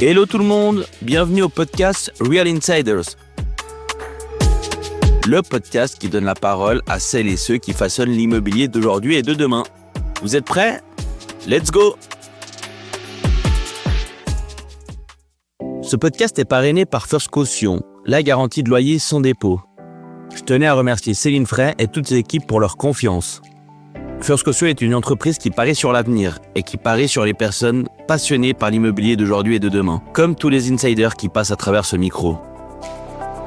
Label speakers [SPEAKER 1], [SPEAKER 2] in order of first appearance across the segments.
[SPEAKER 1] Hello tout le monde, bienvenue au podcast Real Insiders. Le podcast qui donne la parole à celles et ceux qui façonnent l'immobilier d'aujourd'hui et de demain. Vous êtes prêts ? Let's go ! Ce podcast est parrainé par First Caution, la garantie de loyer sans dépôt. Je tenais à remercier Céline Frey et toute ses équipes pour leur confiance. First Caution est une entreprise qui parie sur l'avenir et qui parie sur les personnes passionnées par l'immobilier d'aujourd'hui et de demain, comme tous les insiders qui passent à travers ce micro.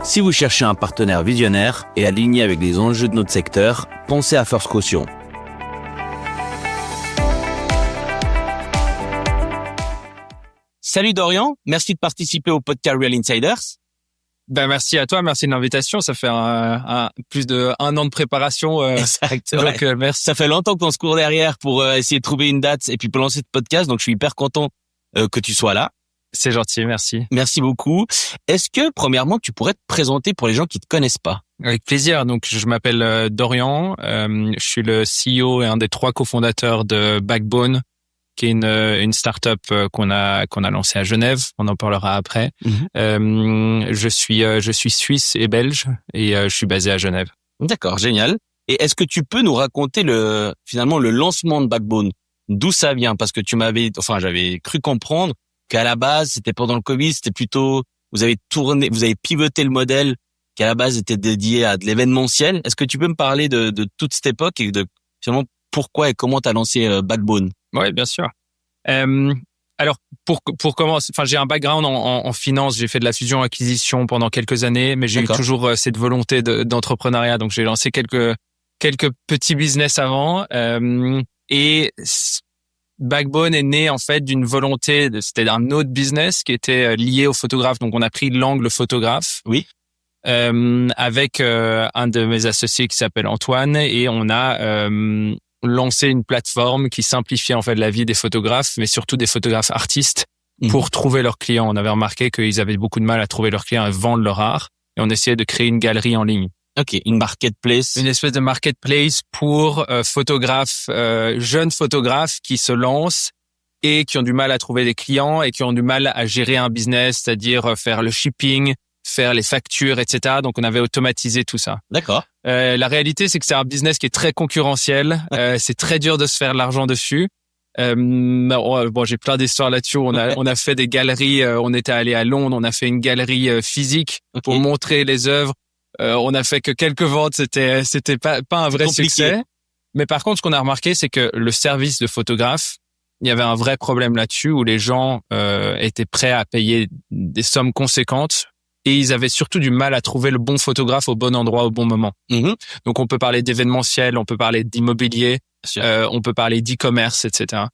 [SPEAKER 1] Si vous cherchez un partenaire visionnaire et aligné avec les enjeux de notre secteur, pensez à First Caution. Salut Dorian, merci de participer au podcast Real Insiders.
[SPEAKER 2] Merci à toi, merci de l'invitation. Ça fait plus de 1 an de préparation.
[SPEAKER 1] Exact.
[SPEAKER 2] Donc
[SPEAKER 1] ouais.
[SPEAKER 2] merci.
[SPEAKER 1] Ça fait longtemps qu'on se court derrière pour essayer de trouver une date et puis pour lancer ce podcast. Donc je suis hyper content que tu sois là.
[SPEAKER 2] C'est gentil, merci.
[SPEAKER 1] Merci beaucoup. Est-ce que premièrement tu pourrais te présenter pour les gens qui te connaissent pas ?
[SPEAKER 2] Avec plaisir. Donc je m'appelle Dorian. Je suis le CEO et un des 3 cofondateurs de Backbone, qui est une start-up qu'on a lancée à Genève. On en parlera après. Je suis suisse et belge et je suis basé à Genève.
[SPEAKER 1] D'accord, génial. Et est-ce que tu peux nous raconter finalement le lancement de Backbone ? D'où ça vient ? Parce que j'avais cru comprendre qu'à la base, c'était pendant le Covid, c'était plutôt, vous avez pivoté le modèle qui à la base était dédié à de l'événementiel. Est-ce que tu peux me parler de toute cette époque et de finalement pourquoi et comment tu as lancé Backbone ?
[SPEAKER 2] Oui, bien sûr. Alors, pour commencer, j'ai un background en finance. J'ai fait de la fusion-acquisition pendant quelques années, mais j'ai eu toujours cette volonté d'entrepreneuriat. Donc, j'ai lancé quelques petits business avant. Et Backbone est né en fait d'une volonté. C'était un autre business qui était lié au photographe. Donc, on a pris l'angle photographe.
[SPEAKER 1] Oui.
[SPEAKER 2] Avec un de mes associés qui s'appelle Antoine, et on a lancer une plateforme qui simplifiait en fait la vie des photographes, mais surtout des photographes artistes pour trouver leurs clients. On avait remarqué qu'ils avaient beaucoup de mal à trouver leurs clients et vendre leur art, et on essayait de créer une galerie en ligne.
[SPEAKER 1] Ok, une marketplace.
[SPEAKER 2] Une espèce de marketplace pour jeunes photographes qui se lancent et qui ont du mal à trouver des clients et qui ont du mal à gérer un business, c'est-à-dire faire le shipping, faire les factures, etc. Donc, on avait automatisé tout ça.
[SPEAKER 1] D'accord.
[SPEAKER 2] La réalité, c'est que c'est un business qui est très concurrentiel. C'est très dur de se faire de l'argent dessus. J'ai plein d'histoires là-dessus. On a fait des galeries. On était allé à Londres. On a fait une galerie physique pour montrer les œuvres. On a fait que quelques ventes. C'était pas un vrai succès. Mais par contre, ce qu'on a remarqué, c'est que le service de photographe, il y avait un vrai problème là-dessus où les gens étaient prêts à payer des sommes conséquentes. Et ils avaient surtout du mal à trouver le bon photographe au bon endroit au bon moment. Donc, on peut parler d'événementiel, on peut parler d'immobilier, on peut parler d'e-commerce, etc.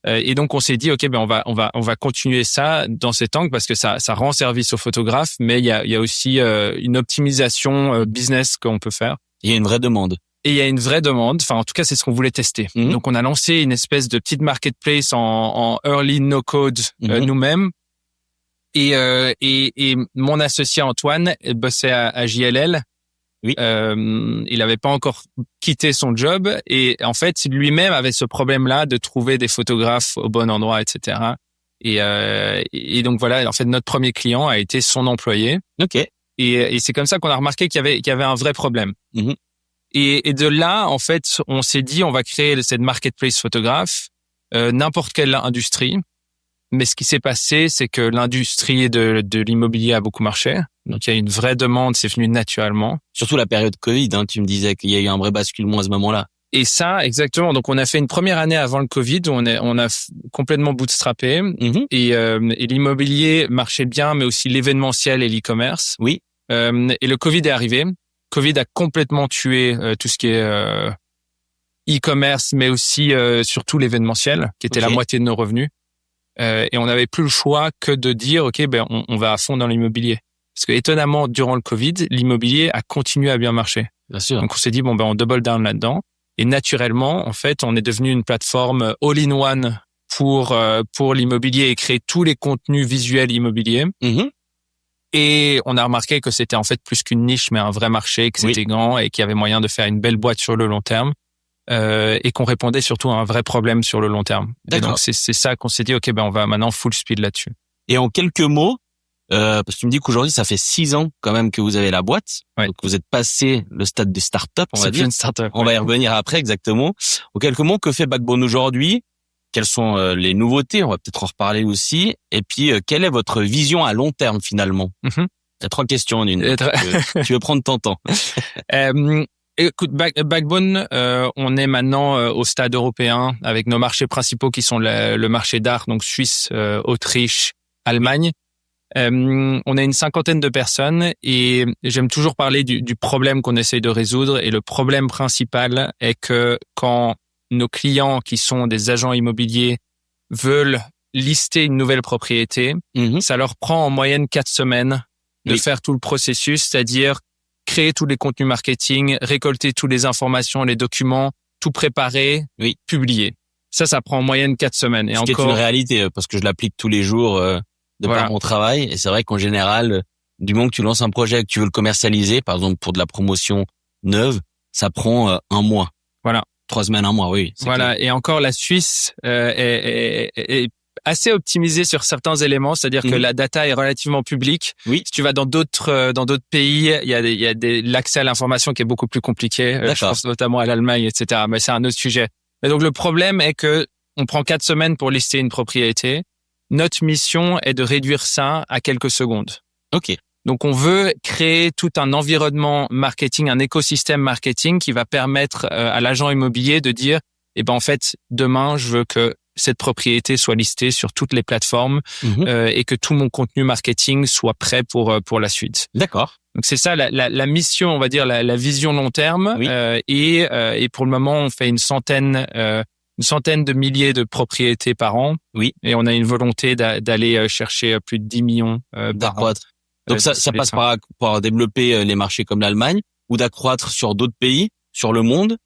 [SPEAKER 2] Et donc, on s'est dit, ok, on va continuer ça dans cet angle parce que ça rend service aux photographes, mais il y a aussi une optimisation business qu'on peut faire.
[SPEAKER 1] Il y a une vraie demande.
[SPEAKER 2] Et il y a une vraie demande. Enfin, en tout cas, c'est ce qu'on voulait tester. Donc, on a lancé une espèce de petite marketplace en early no-code nous-mêmes. Et mon associé Antoine bossait à JLL.
[SPEAKER 1] Oui.
[SPEAKER 2] Il avait pas encore quitté son job et en fait lui-même avait ce problème-là de trouver des photographes au bon endroit, etc. Et donc voilà, en fait notre premier client a été son employé.
[SPEAKER 1] Ok.
[SPEAKER 2] Et c'est comme ça qu'on a remarqué qu'il y avait un vrai problème. Et de là en fait on s'est dit on va créer cette marketplace photographe, n'importe quelle industrie. Mais ce qui s'est passé, c'est que l'industrie de l'immobilier a beaucoup marché. Donc, il y a une vraie demande, c'est venu naturellement.
[SPEAKER 1] Surtout la période Covid, tu me disais qu'il y a eu un vrai basculement à ce moment-là.
[SPEAKER 2] Et ça, exactement. Donc, on a fait une première année avant le Covid où on a complètement bootstrappé. Et l'immobilier marchait bien, mais aussi l'événementiel et l'e-commerce.
[SPEAKER 1] Oui.
[SPEAKER 2] Et le Covid est arrivé. Covid a complètement tué tout ce qui est e-commerce, mais aussi surtout l'événementiel, qui était la moitié de nos revenus. Et on n'avait plus le choix que de dire, OK, on va à fond dans l'immobilier. Parce que étonnamment, durant le Covid, l'immobilier a continué à bien marcher.
[SPEAKER 1] Bien sûr.
[SPEAKER 2] Donc, on s'est dit, on double down là-dedans. Et naturellement, en fait, on est devenu une plateforme all-in-one pour l'immobilier et créer tous les contenus visuels immobiliers. Et on a remarqué que c'était en fait plus qu'une niche, mais un vrai marché, que c'était grand et qu'il y avait moyen de faire une belle boîte sur le long terme. Et qu'on répondait surtout à un vrai problème sur le long terme.
[SPEAKER 3] D'accord.
[SPEAKER 2] Et donc, c'est ça qu'on s'est dit, OK, on va maintenant full speed là-dessus.
[SPEAKER 3] Et en quelques mots, parce que tu me dis qu'aujourd'hui, ça fait 6 ans quand même que vous avez la boîte.
[SPEAKER 2] Ouais.
[SPEAKER 3] Donc, vous êtes passé le stade des startups, on va dire.
[SPEAKER 2] C'est une startup.
[SPEAKER 3] On va y revenir après, exactement. En quelques mots, que fait Backbone aujourd'hui? Quelles sont les nouveautés? On va peut-être en reparler aussi. Et puis, quelle est votre vision à long terme, finalement? Il y a 3 questions en une. Tu veux prendre ton temps.
[SPEAKER 2] Écoute, Backbone, on est maintenant au stade européen avec nos marchés principaux qui sont le marché d'art, donc Suisse, Autriche, Allemagne. On a une 50aine de personnes et j'aime toujours parler du problème qu'on essaye de résoudre. Et le problème principal est que quand nos clients qui sont des agents immobiliers veulent lister une nouvelle propriété, ça leur prend en moyenne 4 semaines de faire tout le processus, c'est-à-dire créer tous les contenus marketing, récolter toutes les informations, les documents, tout préparer, publier. Ça prend en moyenne 4 semaines. Et
[SPEAKER 3] Ce qui est une réalité, parce que je l'applique tous les jours par mon travail. Et c'est vrai qu'en général, du moment que tu lances un projet et que tu veux le commercialiser, par exemple pour de la promotion neuve, ça prend 1 mois.
[SPEAKER 2] Voilà.
[SPEAKER 3] 3 semaines, 1 mois, oui.
[SPEAKER 2] Voilà. Clair. Et encore, la Suisse est assez optimisé sur certains éléments, c'est-à-dire que la data est relativement publique.
[SPEAKER 3] Oui.
[SPEAKER 2] Si tu vas dans d'autres pays, il y a l'accès à l'information qui est beaucoup plus compliqué. Je pense notamment à l'Allemagne, etc. Mais c'est un autre sujet. Et donc le problème est que on prend 4 semaines pour lister une propriété. Notre mission est de réduire ça à quelques secondes.
[SPEAKER 3] Ok.
[SPEAKER 2] Donc on veut créer tout un environnement marketing, un écosystème marketing qui va permettre à l'agent immobilier de dire, en fait, demain je veux que cette propriété soit listée sur toutes les plateformes et que tout mon contenu marketing soit prêt pour la suite.
[SPEAKER 3] D'accord.
[SPEAKER 2] Donc c'est ça la mission, on va dire la vision long terme.
[SPEAKER 3] Oui.
[SPEAKER 2] Et pour le moment, on fait une centaine de milliers de propriétés par an.
[SPEAKER 3] Oui.
[SPEAKER 2] Et on a une volonté d'aller chercher plus de 10 millions par an.
[SPEAKER 3] Donc ça passe par développer les marchés comme l'Allemagne ou d'accroître sur d'autres pays, sur le monde.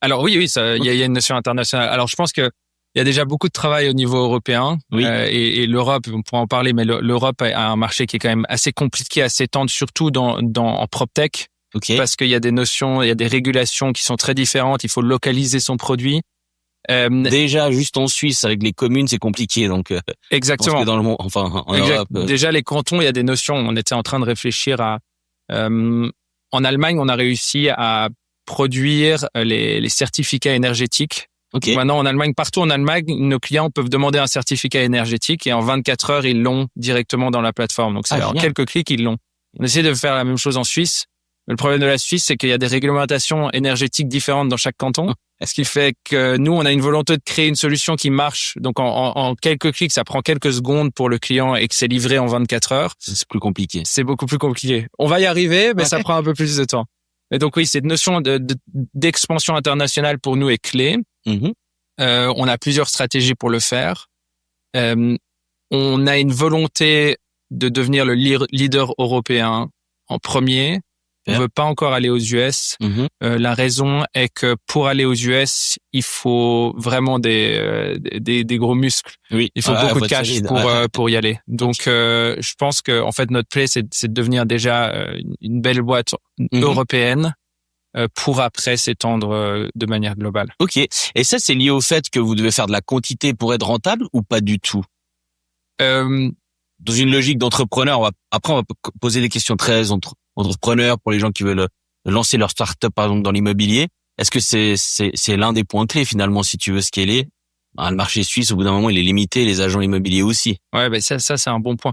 [SPEAKER 2] Alors oui, il y a une notion internationale. Alors je pense que il y a déjà beaucoup de travail au niveau européen et l'Europe, on pourra en parler, mais l'Europe a un marché qui est quand même assez compliqué à s'étendre, surtout en PropTech, parce qu'il y a des notions, il y a des régulations qui sont très différentes. Il faut localiser son produit.
[SPEAKER 3] Déjà, juste en Suisse, avec les communes, c'est compliqué. Donc,
[SPEAKER 2] exactement.
[SPEAKER 3] Je pense que dans le monde, enfin, en Europe.
[SPEAKER 2] Déjà, les cantons, il y a des notions. On était en train de réfléchir à. En Allemagne, on a réussi à produire les certificats énergétiques. Maintenant, en Allemagne, partout en Allemagne, nos clients peuvent demander un certificat énergétique et en 24 heures, ils l'ont directement dans la plateforme. Donc, c'est en quelques clics, ils l'ont. On essaie de faire la même chose en Suisse. Mais le problème de la Suisse, c'est qu'il y a des réglementations énergétiques différentes dans chaque canton. Ce qui fait que nous, on a une volonté de créer une solution qui marche. Donc, en quelques clics, ça prend quelques secondes pour le client et que c'est livré en 24 heures.
[SPEAKER 3] C'est plus compliqué.
[SPEAKER 2] C'est beaucoup plus compliqué. On va y arriver, mais ça prend un peu plus de temps. Et donc, oui, cette notion d'expansion internationale pour nous est clé. On a plusieurs stratégies pour le faire. On a une volonté de devenir le leader européen en premier. On veut pas encore aller aux US. La raison est que pour aller aux US, il faut vraiment des gros muscles.
[SPEAKER 3] Oui.
[SPEAKER 2] Il faut beaucoup de cash pour y aller. Donc, je pense que en fait notre play c'est de devenir déjà une belle boîte européenne pour après s'étendre de manière globale.
[SPEAKER 3] Ok. Et ça, c'est lié au fait que vous devez faire de la quantité pour être rentable ou pas du tout? Dans une logique d'entrepreneur, on va poser des questions très entrepreneurs pour les gens qui veulent lancer leur start-up, par exemple, dans l'immobilier. Est-ce que c'est l'un des points clés, finalement, si tu veux scaler? Le marché suisse, au bout d'un moment, il est limité, les agents immobiliers aussi.
[SPEAKER 2] Ouais, ça, c'est un bon point.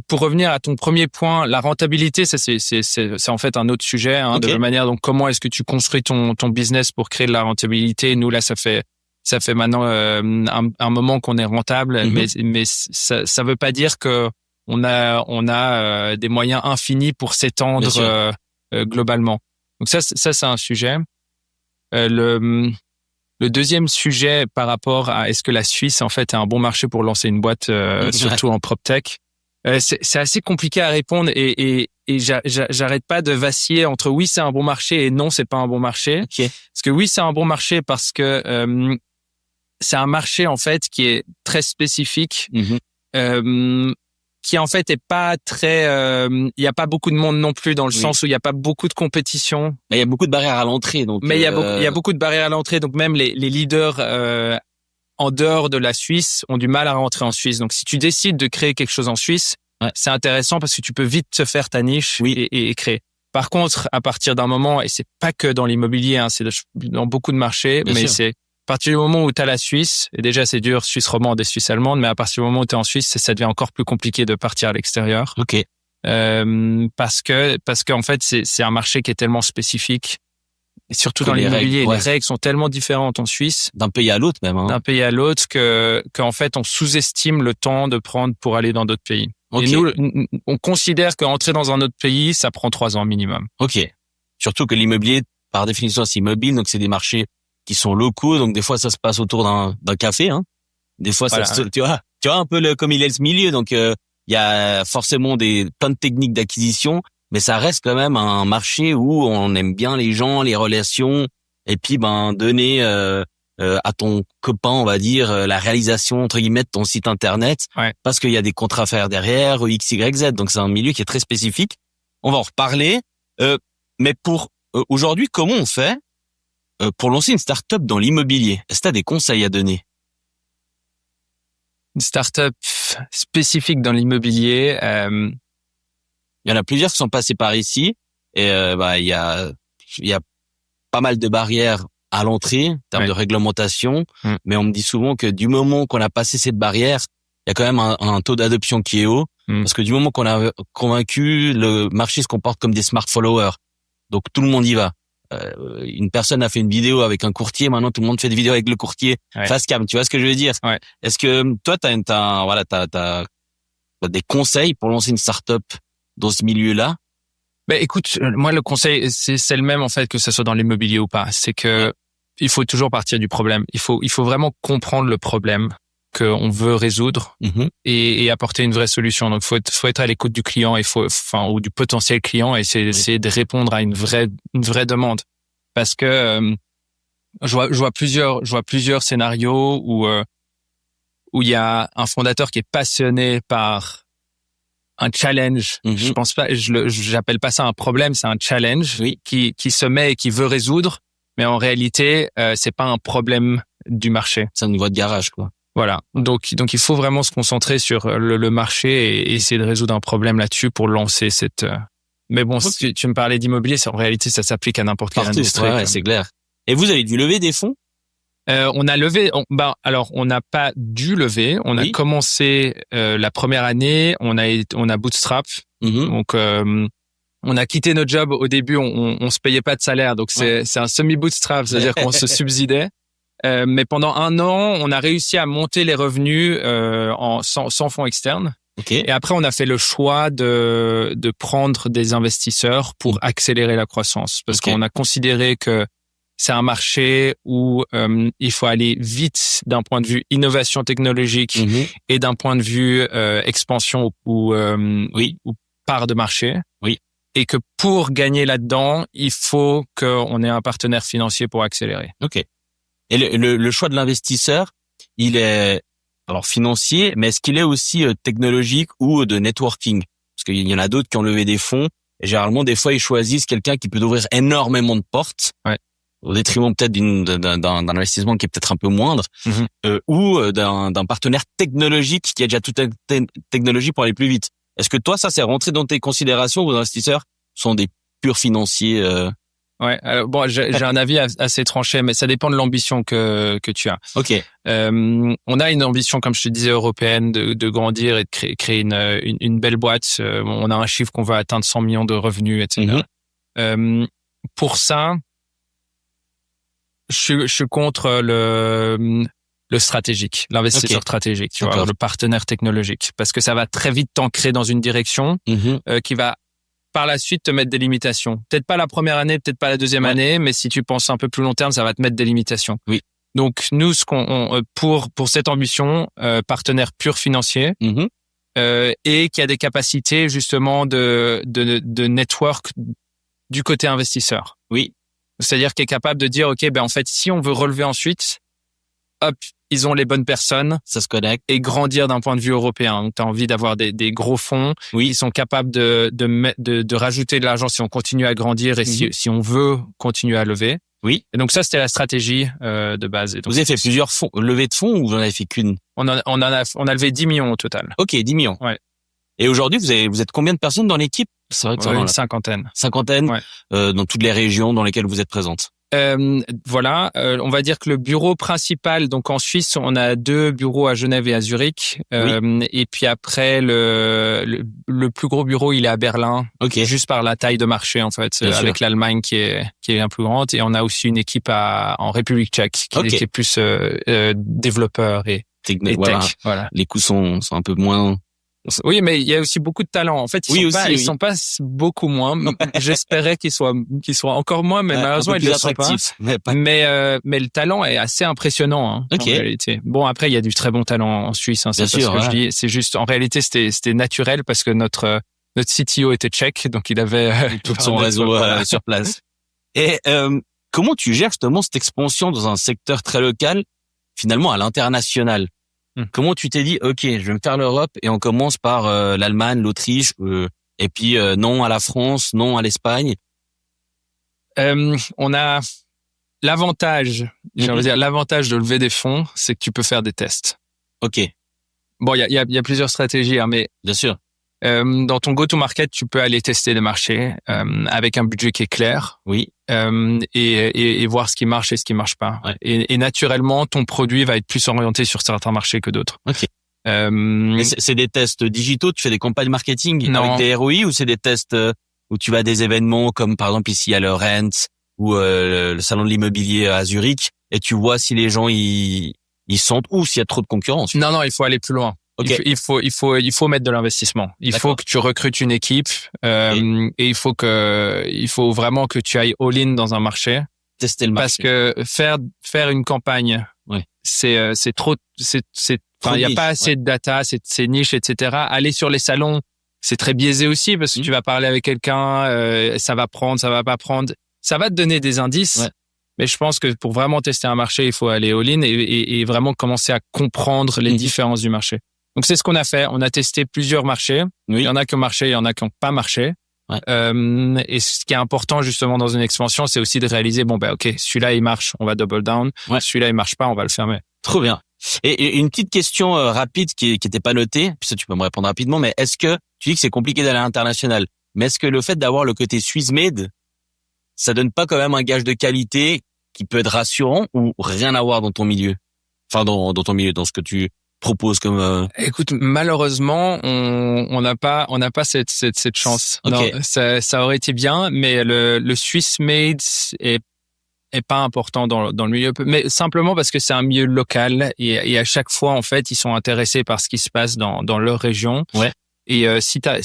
[SPEAKER 2] Pour revenir à ton premier point, la rentabilité, c'est en fait un autre sujet, de la manière, donc, comment est-ce que tu construis ton business pour créer de la rentabilité? Nous, là, ça fait maintenant, un moment qu'on est rentable, mais ça veut pas dire que on a des moyens infinis pour s'étendre globalement. Donc ça c'est un sujet. Le deuxième sujet par rapport à est-ce que la Suisse en fait est un bon marché pour lancer une boîte, surtout en PropTech, c'est assez compliqué à répondre et j'arrête pas de vaciller entre oui c'est un bon marché et non c'est pas un bon marché. Parce que oui c'est un bon marché parce que c'est un marché en fait qui est très spécifique. qui en fait est pas très, il y a pas beaucoup de monde non plus dans le sens où il y a pas beaucoup de compétition.
[SPEAKER 3] Mais il y a beaucoup de barrières à l'entrée, donc.
[SPEAKER 2] Mais il y a beaucoup de barrières à l'entrée, donc même les leaders en dehors de la Suisse ont du mal à rentrer en Suisse. Donc si tu décides de créer quelque chose en Suisse, c'est intéressant parce que tu peux vite te faire ta niche et créer. Par contre, à partir d'un moment, et c'est pas que dans l'immobilier, hein, c'est dans beaucoup de marchés,
[SPEAKER 3] Bien
[SPEAKER 2] mais
[SPEAKER 3] sûr.
[SPEAKER 2] c'est à partir du moment où tu as la Suisse, et déjà c'est dur, Suisse romande et Suisse allemande, mais à partir du moment où tu es en Suisse, ça devient encore plus compliqué de partir à l'extérieur.
[SPEAKER 3] Ok.
[SPEAKER 2] Parce que en fait, c'est un marché qui est tellement spécifique. Et surtout
[SPEAKER 3] Que
[SPEAKER 2] dans
[SPEAKER 3] les
[SPEAKER 2] l'immobilier,
[SPEAKER 3] règles,
[SPEAKER 2] les règles sont tellement différentes en Suisse,
[SPEAKER 3] D'un pays à l'autre même. Hein.
[SPEAKER 2] d'un pays à l'autre, qu'en fait, on sous-estime le temps de prendre pour aller dans d'autres pays.
[SPEAKER 3] Ok.
[SPEAKER 2] Et nous, on considère qu'entrer dans un autre pays, ça prend 3 ans minimum.
[SPEAKER 3] Ok. Surtout que l'immobilier, par définition, c'est immobile, donc c'est des marchés qui sont locaux, donc des fois ça se passe autour d'un café. Hein. Des fois,
[SPEAKER 2] Voilà.
[SPEAKER 3] tu vois un peu comme il est ce milieu, donc il y a forcément plein de techniques d'acquisition, mais ça reste quand même un marché où on aime bien les gens, les relations, et puis donner à ton copain, on va dire, la réalisation entre guillemets de ton site internet, parce qu'il y a des contrats à faire derrière, X, Y, Z. Donc c'est un milieu qui est très spécifique. On va en reparler. Mais pour aujourd'hui, comment on fait pour lancer une start-up dans l'immobilier? Est-ce que tu as des conseils à donner?
[SPEAKER 2] Une start-up spécifique dans l'immobilier.
[SPEAKER 3] Il y en a plusieurs qui sont passés par ici, et il y a pas mal de barrières à l'entrée en termes de réglementation, mais on me dit souvent que du moment qu'on a passé cette barrière, il y a quand même un taux d'adoption qui est haut, parce que du moment qu'on a convaincu, le marché se comporte comme des smart followers, donc tout le monde y va. Une personne a fait une vidéo avec un courtier, maintenant tout le monde fait des vidéos avec le courtier face cam, tu vois ce que je veux dire? Est-ce que toi t'as des conseils pour lancer une start-up dans ce milieu-là?
[SPEAKER 2] Ben écoute, moi le conseil c'est le même en fait que ce soit dans l'immobilier ou pas, c'est que il faut toujours partir du problème. Il faut vraiment comprendre le problème qu'on veut résoudre et apporter une vraie solution. Donc faut être à l'écoute du client et ou du potentiel client et essayer de répondre à une vraie demande. Parce que je vois plusieurs scénarios où il y a un fondateur qui est passionné par un challenge. Je pense pas, j'appelle pas ça un problème, c'est un challenge qui se met et qui veut résoudre, mais en réalité, c'est pas un problème du marché.
[SPEAKER 3] C'est une voie de garage, quoi.
[SPEAKER 2] Voilà. Donc il faut vraiment se concentrer sur le marché et essayer de résoudre un problème là-dessus pour lancer cette. Mais bon, si tu me parlais d'immobilier, en réalité, ça s'applique à n'importe quelle industrie.
[SPEAKER 3] Ouais, c'est clair. Et vous avez dû lever des fonds?
[SPEAKER 2] On a levé. Alors, on n'a pas dû lever. On a commencé la première année. On a bootstrap. Donc, on a quitté notre job au début. On se payait pas de salaire, donc c'est un semi bootstrap, c'est-à-dire qu'on se subsidait. Mais pendant 1 an, on a réussi à monter les revenus sans fonds externes. Et après, on a fait le choix de prendre des investisseurs pour accélérer la croissance, parce qu'on a considéré que c'est un marché où il faut aller vite d'un point de vue innovation technologique et d'un point de vue expansion ou part de marché. Et que pour gagner là-dedans, il faut qu'on ait un partenaire financier pour accélérer.
[SPEAKER 3] Et le choix de l'investisseur, il est alors financier, mais est-ce qu'il est aussi technologique ou de networking? Parce qu'il y en a d'autres qui ont levé des fonds, et généralement, des fois, ils choisissent quelqu'un qui peut ouvrir énormément de portes, au détriment peut-être d'un investissement qui est peut-être un peu moindre, ou d'un partenaire technologique qui a déjà toute la technologie pour aller plus vite. Est-ce que toi, ça, c'est rentré dans tes considérations? Vos investisseurs sont des purs financiers?
[SPEAKER 2] Alors, bon, j'ai un avis assez tranché, mais ça dépend de l'ambition que tu as. On a une ambition, comme je te disais, européenne, de grandir et de créer une belle boîte. On a un chiffre qu'on va atteindre 100 millions de revenus, etc. Pour ça, je suis contre le stratégique, l'investisseur stratégique, tu vois, le partenaire technologique, parce que ça va très vite t'ancrer dans une direction qui va par la suite te mettre des limitations. Peut-être pas la première année, peut-être pas la deuxième année, mais si tu penses un peu plus long terme, ça va te mettre des limitations. Donc nous, pour cette ambition, partenaire pur financier et qui a des capacités justement de network du côté investisseur. C'est-à-dire qui est capable de dire en fait, si on veut relever ensuite, hop, ils ont les bonnes personnes.
[SPEAKER 3] Ça se connecte.
[SPEAKER 2] Et grandir d'un point de vue européen. Donc, tu as envie d'avoir des gros fonds.
[SPEAKER 3] Oui.
[SPEAKER 2] Ils sont capables de rajouter de l'argent si on continue à grandir et si on veut continuer à lever.
[SPEAKER 3] Oui.
[SPEAKER 2] Et donc ça, c'était la stratégie de base. Et donc,
[SPEAKER 3] vous avez fait plusieurs levées de fonds ou vous en avez fait qu'une?
[SPEAKER 2] On a levé 10 millions au total.
[SPEAKER 3] Ok, 10 millions.
[SPEAKER 2] Ouais.
[SPEAKER 3] Et aujourd'hui, vous êtes combien de personnes dans l'équipe? C'est vrai que ça
[SPEAKER 2] une cinquantaine.
[SPEAKER 3] Cinquantaine,
[SPEAKER 2] ouais.
[SPEAKER 3] Dans toutes les régions dans lesquelles vous êtes présente.
[SPEAKER 2] Voilà, on va dire que le bureau principal, donc en Suisse, on a 2 bureaux à Genève et à Zurich. Et puis après, le plus gros bureau, il est à Berlin, juste par la taille de marché en fait, avec l'Allemagne qui est bien plus grande. Et on a aussi une équipe en République tchèque qui est plus développeur et tech. Voilà.
[SPEAKER 3] Les coûts sont un peu moins.
[SPEAKER 2] Oui, mais il y a aussi beaucoup de talents. En fait, ils sont pas beaucoup moins. J'espérais qu'ils soient encore moins, mais malheureusement ils le sont pas. Mais le talent est assez impressionnant en réalité. Bon, après il y a du très bon talent en Suisse. C'est pas ce que je dis. C'est juste en réalité c'était naturel parce que notre CTO était tchèque, donc il avait
[SPEAKER 3] tout son réseau sur place. Et comment tu gères justement cette expansion dans un secteur très local, finalement à l'international? Comment tu t'es dit, ok, je vais me faire l'Europe et on commence par l'Allemagne, l'Autriche, et puis non à la France, non à l'Espagne?
[SPEAKER 2] On a l'avantage, l'avantage de lever des fonds, c'est que tu peux faire des tests.
[SPEAKER 3] Ok.
[SPEAKER 2] Bon, il y a plusieurs stratégies, mais
[SPEAKER 3] bien sûr.
[SPEAKER 2] Dans ton go-to-market, tu peux aller tester des marchés avec un budget qui est clair.
[SPEAKER 3] Oui.
[SPEAKER 2] Et voir ce qui marche et ce qui marche pas.
[SPEAKER 3] Ouais.
[SPEAKER 2] Et naturellement, ton produit va être plus orienté sur certains marchés que d'autres.
[SPEAKER 3] Ok. Mais c'est des tests digitaux, tu fais des campagnes marketing avec des ROI, ou c'est des tests où tu vas à des événements comme par exemple ici à le Rent ou le salon de l'immobilier à Zurich et tu vois si les gens ils sentent ou s'il y a trop de concurrence?
[SPEAKER 2] Non, il faut aller plus loin.
[SPEAKER 3] Okay.
[SPEAKER 2] Il faut mettre de l'investissement. Il faut que tu recrutes une équipe et il faut vraiment que tu ailles all-in dans un marché.
[SPEAKER 3] Tester le marché.
[SPEAKER 2] Parce que faire une campagne, c'est trop, il y a pas assez de data, c'est niche, etc. Aller sur les salons, c'est très biaisé aussi parce que tu vas parler avec quelqu'un, ça va prendre, ça va pas prendre. Ça va te donner des indices. Ouais. Mais je pense que pour vraiment tester un marché, il faut aller all-in et vraiment commencer à comprendre les différences du marché. Donc, c'est ce qu'on a fait. On a testé plusieurs marchés. Oui. Il y en a qui ont marché, il y en a qui n'ont pas marché. Ouais. Et ce qui est important, justement, dans une expansion, c'est aussi de réaliser, OK, celui-là, il marche, on va double down. Ouais. Celui-là, il marche pas, on va le fermer.
[SPEAKER 3] Trop bien. Et une petite question rapide qui était pas notée, puis ça, tu peux me répondre rapidement, mais est-ce que, tu dis que c'est compliqué d'aller à l'international, mais est-ce que le fait d'avoir le côté Swiss made, ça donne pas quand même un gage de qualité qui peut être rassurant ou rien à voir dans ton milieu? Enfin, dans ton milieu, dans ce que tu propose comme
[SPEAKER 2] Écoute, malheureusement, on n'a pas cette chance. Okay. Non, ça aurait été bien, mais le Swiss made est pas important dans le milieu, mais simplement parce que c'est un milieu local et à chaque fois en fait, ils sont intéressés par ce qui se passe dans leur région.
[SPEAKER 3] Ouais.
[SPEAKER 2] Et si t'as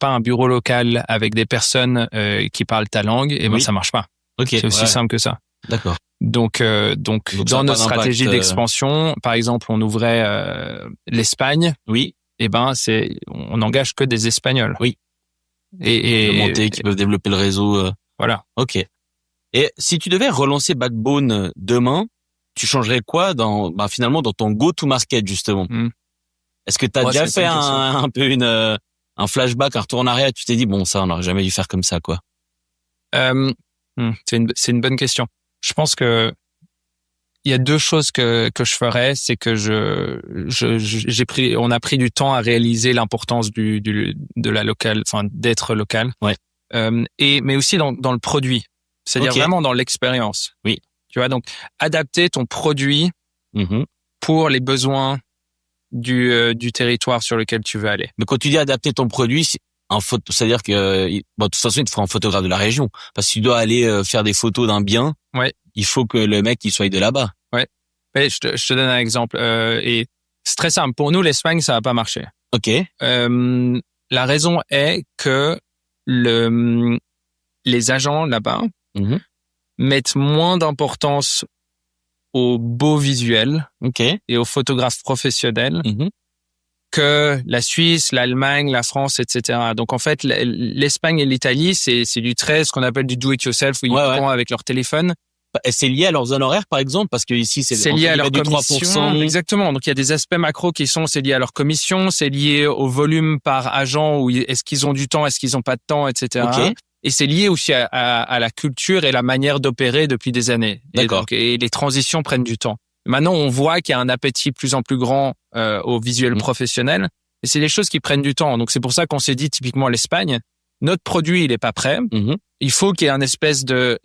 [SPEAKER 2] pas un bureau local avec des personnes qui parlent ta langue, et ben ça marche pas.
[SPEAKER 3] Okay,
[SPEAKER 2] c'est aussi simple que ça.
[SPEAKER 3] D'accord.
[SPEAKER 2] Donc dans notre stratégie d'expansion, par exemple, on ouvrait l'Espagne.
[SPEAKER 3] Oui.
[SPEAKER 2] Et ben on n'engage que des Espagnols.
[SPEAKER 3] Oui. Et qui peuvent développer le réseau.
[SPEAKER 2] Voilà.
[SPEAKER 3] Ok. Et si tu devais relancer Backbone demain, tu changerais quoi finalement dans ton go-to-market justement? Est-ce que tu as déjà fait un peu un flashback, un retour en arrière? Tu t'es dit ça, on n'aurait jamais dû faire comme ça, quoi.
[SPEAKER 2] C'est une bonne question. Je pense que il y a deux choses que je ferais, c'est que on a pris du temps à réaliser l'importance de la locale, enfin d'être local.
[SPEAKER 3] Ouais.
[SPEAKER 2] Mais aussi dans le produit, c'est-à-dire vraiment dans l'expérience.
[SPEAKER 3] Oui.
[SPEAKER 2] Tu vois, donc adapter ton produit pour les besoins du territoire sur lequel tu veux aller.
[SPEAKER 3] Mais quand tu dis adapter ton produit, c'est-à-dire que de toute façon il te fera un photographe de la région, parce que tu dois aller faire des photos d'un bien.
[SPEAKER 2] Ouais.
[SPEAKER 3] Il faut que le mec il soit de là-bas.
[SPEAKER 2] Ouais. Mais je te donne un exemple et c'est très simple. Pour nous, l'Espagne ça va pas marcher.
[SPEAKER 3] Ok.
[SPEAKER 2] La raison est que les agents là-bas mettent moins d'importance aux beaux visuels et aux photographes professionnels que la Suisse, l'Allemagne, la France, etc. Donc en fait, l'Espagne et l'Italie, c'est du très ce qu'on appelle du do-it-yourself où ils font avec leur téléphone.
[SPEAKER 3] c'est lié à leurs honoraires, par exemple, parce que ici,
[SPEAKER 2] c'est lié à leur
[SPEAKER 3] du
[SPEAKER 2] commission.
[SPEAKER 3] 3%.
[SPEAKER 2] Exactement. Donc, il y a des aspects macro c'est lié à leur commission, c'est lié au volume par agent, ou est-ce qu'ils ont du temps, est-ce qu'ils ont pas de temps, etc.
[SPEAKER 3] Ok.
[SPEAKER 2] Et c'est lié aussi à la culture et la manière d'opérer depuis des années.
[SPEAKER 3] D'accord.
[SPEAKER 2] Et les transitions prennent du temps. Maintenant, on voit qu'il y a un appétit plus en plus grand au visuel professionnel. Et c'est des choses qui prennent du temps. Donc, c'est pour ça qu'on s'est dit, typiquement, l'Espagne, notre produit, il est pas prêt. Il faut qu'il y ait un espèce de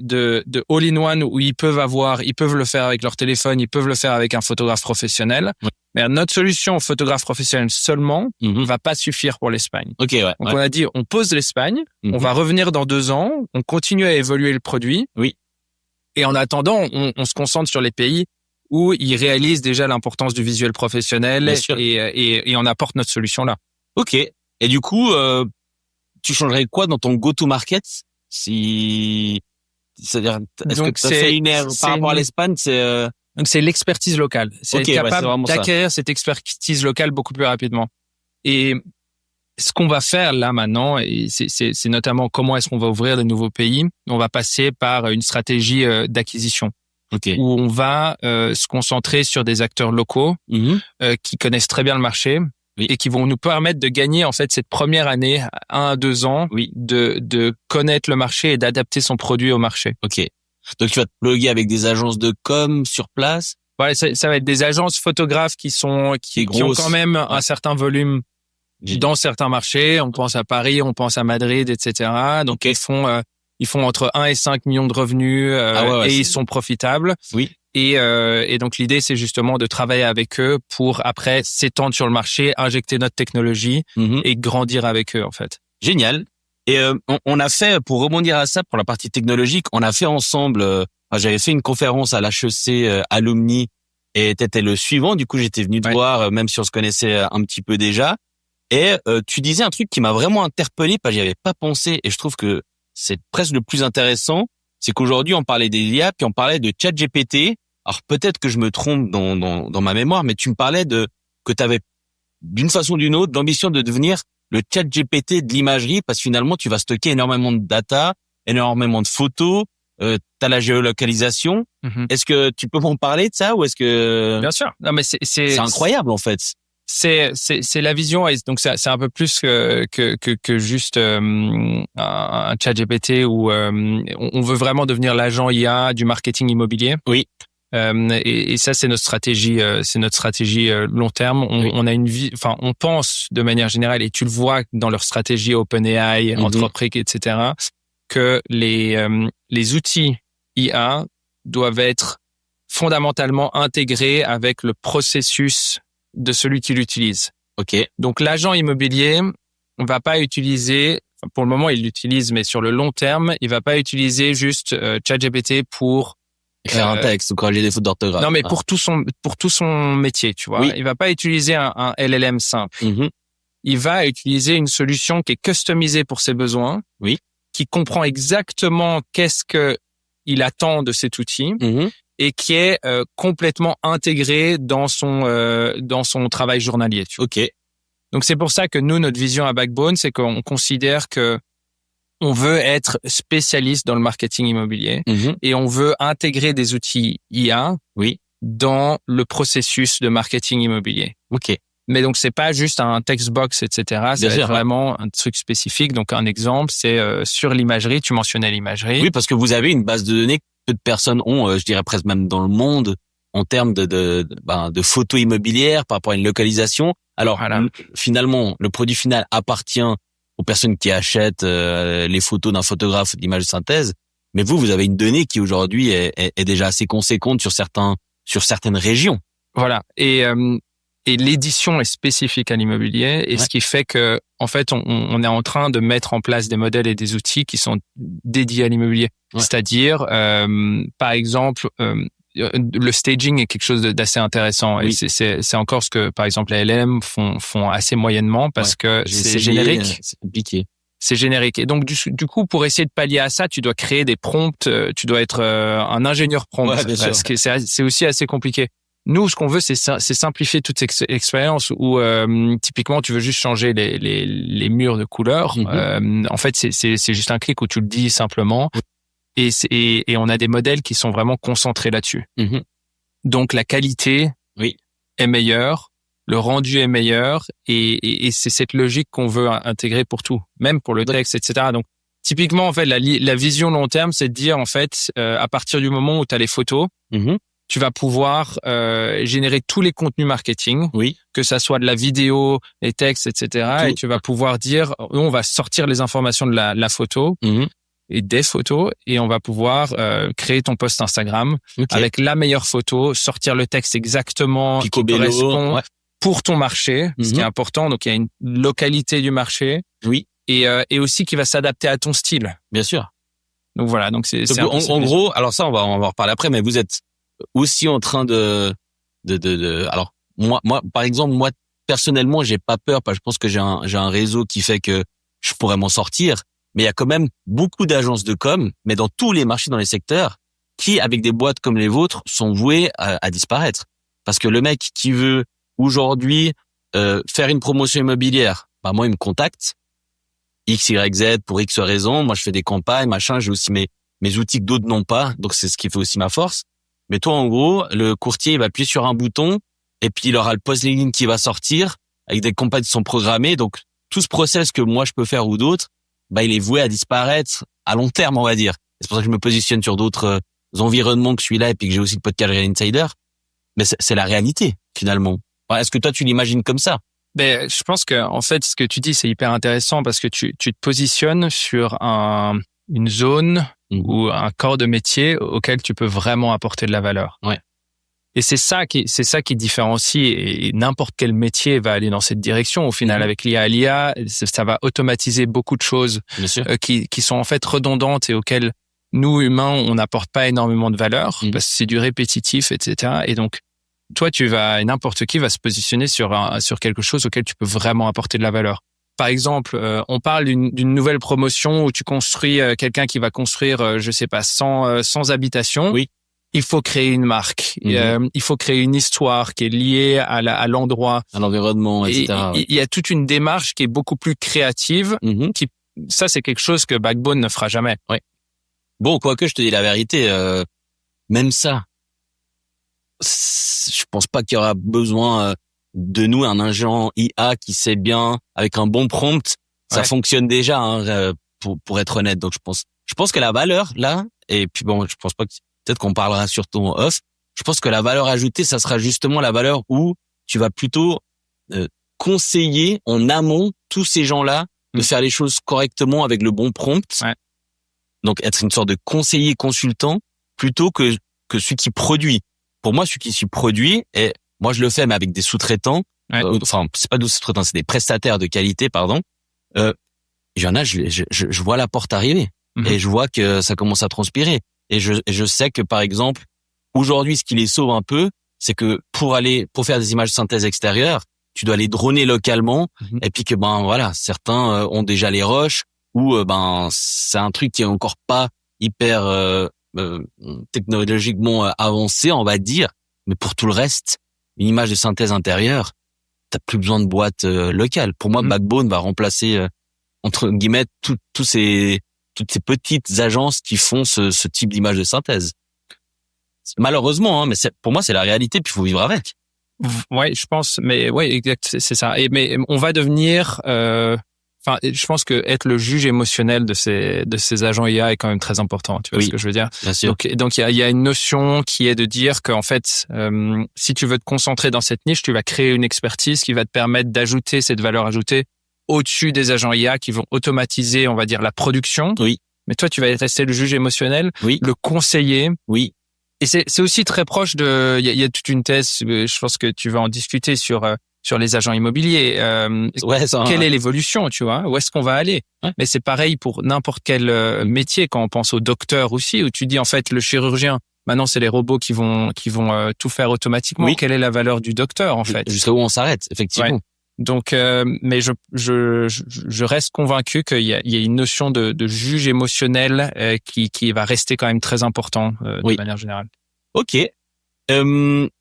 [SPEAKER 2] all-in-one où ils peuvent le faire avec leur téléphone, ils peuvent le faire avec un photographe professionnel. Ouais. Mais notre solution photographe professionnel seulement va pas suffire pour l'Espagne.
[SPEAKER 3] Ok, ouais.
[SPEAKER 2] Donc, on a dit, on pose l'Espagne, on va revenir dans 2 ans, on continue à évoluer le produit.
[SPEAKER 3] Oui.
[SPEAKER 2] Et en attendant, on se concentre sur les pays où ils réalisent déjà l'importance du visuel professionnel et on apporte notre solution là.
[SPEAKER 3] Ok. Et du coup, tu changerais quoi dans ton go-to-market c'est-à-dire, est-ce que tu as fait une erreur par rapport à l'Espagne,
[SPEAKER 2] Donc, c'est l'expertise locale. C'est être capable d'acquérir
[SPEAKER 3] ça.
[SPEAKER 2] cette expertise locale beaucoup plus rapidement. Et ce qu'on va faire là maintenant, et c'est notamment comment est-ce qu'on va ouvrir de nouveaux pays. On va passer par une stratégie d'acquisition.
[SPEAKER 3] Okay.
[SPEAKER 2] Où on va se concentrer sur des acteurs locaux qui connaissent très bien le marché et qui vont nous permettre de gagner en fait cette première année, 1 à 2 ans, de connaître le marché et d'adapter son produit au marché.
[SPEAKER 3] Ok. Donc tu vas te plugger avec des agences de com sur place.
[SPEAKER 2] Ouais, ça va être des agences photographes qui ont quand même un certain volume dans certains marchés. On pense à Paris, on pense à Madrid, etc. Donc ils font entre 1 et 5 millions de revenus et ils sont profitables.
[SPEAKER 3] Oui.
[SPEAKER 2] Et donc l'idée c'est justement de travailler avec eux pour après s'étendre sur le marché, injecter notre technologie et grandir avec eux en fait.
[SPEAKER 3] Génial. Et on a fait, pour rebondir à ça, pour la partie technologique, on a fait ensemble. J'avais fait une conférence à l'HEC Alumni et t'étais le suivant. Du coup, j'étais venu te voir, même si on se connaissait un petit peu déjà. Et tu disais un truc qui m'a vraiment interpellé, parce que j'y avais pas pensé. Et je trouve que c'est presque le plus intéressant, c'est qu'aujourd'hui on parlait des IA, puis on parlait de ChatGPT. Alors peut-être que je me trompe dans ma mémoire, mais tu me parlais que tu avais d'une façon ou d'une autre l'ambition de devenir le ChatGPT de l'imagerie, parce que finalement tu vas stocker énormément de data, énormément de photos, t'as la géolocalisation. Est-ce que tu peux m'en parler de ça, ou est-ce que...
[SPEAKER 2] Bien sûr. Non, mais
[SPEAKER 3] c'est incroyable en fait.
[SPEAKER 2] C'est la vision, et donc c'est un peu plus que juste un ChatGPT où on veut vraiment devenir l'agent IA du marketing immobilier.
[SPEAKER 3] Oui.
[SPEAKER 2] Et ça c'est notre stratégie, long terme. On a on pense de manière générale, et tu le vois dans leur stratégie OpenAI, Anthropic, etc., que les outils IA doivent être fondamentalement intégrés avec le processus de celui qui l'utilise.
[SPEAKER 3] Ok.
[SPEAKER 2] Donc l'agent immobilier, on va pas utiliser, pour le moment il l'utilise, mais sur le long terme, il va pas utiliser juste ChatGPT pour
[SPEAKER 3] écrire un texte ou corriger des fautes d'orthographe.
[SPEAKER 2] Non, mais pour tout son métier, tu vois.
[SPEAKER 3] Oui.
[SPEAKER 2] Il va pas utiliser un LLM simple. Il va utiliser une solution qui est customisée pour ses besoins.
[SPEAKER 3] Oui.
[SPEAKER 2] Qui comprend exactement qu'est-ce que il attend de cet outil. Et qui est complètement intégré dans son travail journalier. Tu vois.
[SPEAKER 3] Ok.
[SPEAKER 2] Donc c'est pour ça que nous, notre vision à Backbone, c'est qu'on considère que on veut être spécialiste dans le marketing immobilier et on veut intégrer des outils IA dans le processus de marketing immobilier.
[SPEAKER 3] Ok.
[SPEAKER 2] Mais donc c'est pas juste un text box, etc. C'est vraiment un truc spécifique. Donc un exemple, c'est sur l'imagerie. Tu mentionnais l'imagerie.
[SPEAKER 3] Oui, parce que vous avez une base de données que peu de personnes ont, je dirais presque même dans le monde, en termes de photos immobilières par rapport à une localisation. Alors finalement, le produit final appartient aux personnes qui achètent les photos d'un photographe d'image de synthèse. Mais vous avez une donnée qui aujourd'hui est déjà assez conséquente sur certaines régions.
[SPEAKER 2] Voilà. Et l'édition est spécifique à l'immobilier, et ce qui fait que, en fait, on est en train de mettre en place des modèles et des outils qui sont dédiés à l'immobilier. C'est-à-dire, par exemple, le staging est quelque chose d'assez intéressant. Et c'est encore ce que, par exemple, les LLM font assez moyennement, parce que c'est générique.
[SPEAKER 3] C'est compliqué.
[SPEAKER 2] C'est générique. Et donc, du coup, pour essayer de pallier à ça, tu dois créer des prompts, tu dois être un ingénieur prompt. C'est aussi assez compliqué. Nous, ce qu'on veut, c'est simplifier toute cette expérience où, typiquement, tu veux juste changer les murs de couleur. En fait, c'est juste un clic où tu le dis simplement. et on a des modèles qui sont vraiment concentrés là-dessus.
[SPEAKER 3] Mhm.
[SPEAKER 2] Donc la qualité
[SPEAKER 3] Oui.
[SPEAKER 2] est meilleure, le rendu est meilleur, et c'est cette logique qu'on veut intégrer pour tout, même pour le texte, etc. Donc typiquement, en fait, la vision long terme, c'est de dire, en fait, à partir du moment où tu as les photos,
[SPEAKER 3] Mhm.
[SPEAKER 2] tu vas pouvoir générer tous les contenus marketing,
[SPEAKER 3] Oui.
[SPEAKER 2] que ça soit de la vidéo, les textes, etc.
[SPEAKER 3] Tout.
[SPEAKER 2] Et tu vas pouvoir dire, on va sortir les informations de la photo
[SPEAKER 3] Mhm.
[SPEAKER 2] et des photos, et on va pouvoir créer ton post Instagram
[SPEAKER 3] Ok.
[SPEAKER 2] avec la meilleure photo, sortir le texte exactement qui
[SPEAKER 3] Picobello,
[SPEAKER 2] correspond
[SPEAKER 3] ouais.
[SPEAKER 2] pour ton marché, ce qui est
[SPEAKER 3] Mhm.
[SPEAKER 2] important. Donc, il y a une localité du marché
[SPEAKER 3] Oui,
[SPEAKER 2] et aussi qui va s'adapter à ton style.
[SPEAKER 3] bien sûr.
[SPEAKER 2] Donc voilà, donc c'est
[SPEAKER 3] Donc,
[SPEAKER 2] un peu cette
[SPEAKER 3] en
[SPEAKER 2] vision.
[SPEAKER 3] gros, alors ça, on va en reparler après, mais vous êtes aussi en train alors, moi, par exemple, moi, personnellement, j'ai pas peur parce que je pense que j'ai un réseau qui fait que je pourrais m'en sortir. Mais il y a quand même beaucoup d'agences de com, mais dans tous les marchés, dans les secteurs, qui, avec des boîtes comme les vôtres, sont vouées à disparaître. Parce que le mec qui veut aujourd'hui faire une promotion immobilière, bah moi, il me contacte. X, Y, Z pour X raisons. Moi, je fais des campagnes, machin. J'ai aussi mes outils que d'autres n'ont pas. Donc, c'est ce qui fait aussi ma force. Mais toi, en gros, le courtier, il va appuyer sur un bouton et puis il aura le post LinkedIn qui va sortir avec des campagnes qui sont programmées. Donc, tout ce process que moi, je peux faire ou d'autres, bah, il est voué à disparaître à long terme, on va dire. C'est pour ça que je me positionne sur d'autres environnements que celui-là et puis que j'ai aussi le podcast Real Insider. Mais c'est la réalité, finalement. Enfin, est-ce que toi, tu l'imagines comme ça?
[SPEAKER 2] Ben, je pense que, en fait, ce que tu dis, c'est hyper intéressant parce que tu te positionnes sur une zone ou un corps de métier auquel tu peux vraiment apporter de la valeur.
[SPEAKER 3] Ouais.
[SPEAKER 2] Et c'est ça qui différencie, et n'importe quel métier va aller dans cette direction. Au final, avec l'IA, ça va automatiser beaucoup de choses
[SPEAKER 3] Bien sûr.
[SPEAKER 2] qui sont en fait redondantes et auxquelles nous, humains, on n'apporte pas énormément de valeur parce que c'est du répétitif, etc. Et donc, toi, n'importe qui va se positionner sur quelque chose auquel tu peux vraiment apporter de la valeur. Par exemple, on parle d'une nouvelle promotion où tu construis quelqu'un qui va construire, je sais pas, 100 habitations.
[SPEAKER 3] Oui.
[SPEAKER 2] Il faut créer une marque. Il faut créer une histoire qui est liée à l'endroit,
[SPEAKER 3] à l'environnement, etc.
[SPEAKER 2] Il y a toute une démarche qui est beaucoup plus créative. Ça, c'est quelque chose que Backbone ne fera jamais.
[SPEAKER 3] Oui. Bon, quoique je te dis la vérité, même ça, je pense pas qu'il y aura besoin de nous, un ingénieur IA qui sait bien, avec un bon prompt, ça fonctionne déjà, hein, pour être honnête. Donc je pense que la valeur là, et puis bon, je pense pas que peut-être qu'on parlera sur ton off. Je pense que la valeur ajoutée, ça sera justement la valeur où tu vas plutôt conseiller en amont tous ces gens-là de faire les choses correctement avec le bon prompt.
[SPEAKER 2] Ouais.
[SPEAKER 3] Donc être une sorte de conseiller consultant plutôt que celui qui produit. Pour moi, celui qui produit, et moi je le fais mais avec des sous-traitants.
[SPEAKER 2] Ouais.
[SPEAKER 3] Enfin, c'est pas des sous-traitants, c'est des prestataires de qualité, pardon. Il y en a, je vois la porte arriver et je vois que ça commence à transpirer. Et je sais que par exemple, aujourd'hui, ce qui les sauve un peu, c'est que pour faire des images de synthèse extérieures, tu dois les droner localement et puis que voilà, certains ont déjà les rushs ou c'est un truc qui est encore pas hyper technologiquement avancé, on va dire, mais pour tout le reste, une image de synthèse intérieure, t'as plus besoin de boîte locale. Pour moi, Backbone va remplacer entre guillemets toutes ces petites agences qui font ce type d'image de synthèse. Malheureusement, hein, mais pour moi c'est la réalité, puis il faut vivre avec.
[SPEAKER 2] Ouais, je pense, mais ouais, exact, c'est ça. Mais on va devenir, je pense que être le juge émotionnel de ces agents IA est quand même très important. Tu vois ce que je veux dire?
[SPEAKER 3] Bien sûr.
[SPEAKER 2] Donc il y a une notion qui est de dire qu'en fait, si tu veux te concentrer dans cette niche, tu vas créer une expertise qui va te permettre d'ajouter cette valeur ajoutée au-dessus des agents IA qui vont automatiser, on va dire, la production.
[SPEAKER 3] Oui.
[SPEAKER 2] Mais toi, tu vas rester le juge émotionnel, le conseiller.
[SPEAKER 3] Oui.
[SPEAKER 2] Et c'est aussi très proche de, il y a toute une thèse, je pense que tu vas en discuter sur les agents immobiliers. Quelle est l'évolution, tu vois? Où est-ce qu'on va aller? Ouais. Mais c'est pareil pour n'importe quel métier, quand on pense au docteur aussi, où tu dis, en fait, le chirurgien, maintenant, c'est les robots qui vont tout faire automatiquement. Oui. Quelle est la valeur du docteur, en fait?
[SPEAKER 3] Jusqu'à où on s'arrête, effectivement.
[SPEAKER 2] Ouais. Donc, mais je reste convaincu qu'il y a une notion de juge émotionnel qui va rester quand même très important de manière générale.
[SPEAKER 3] Ok,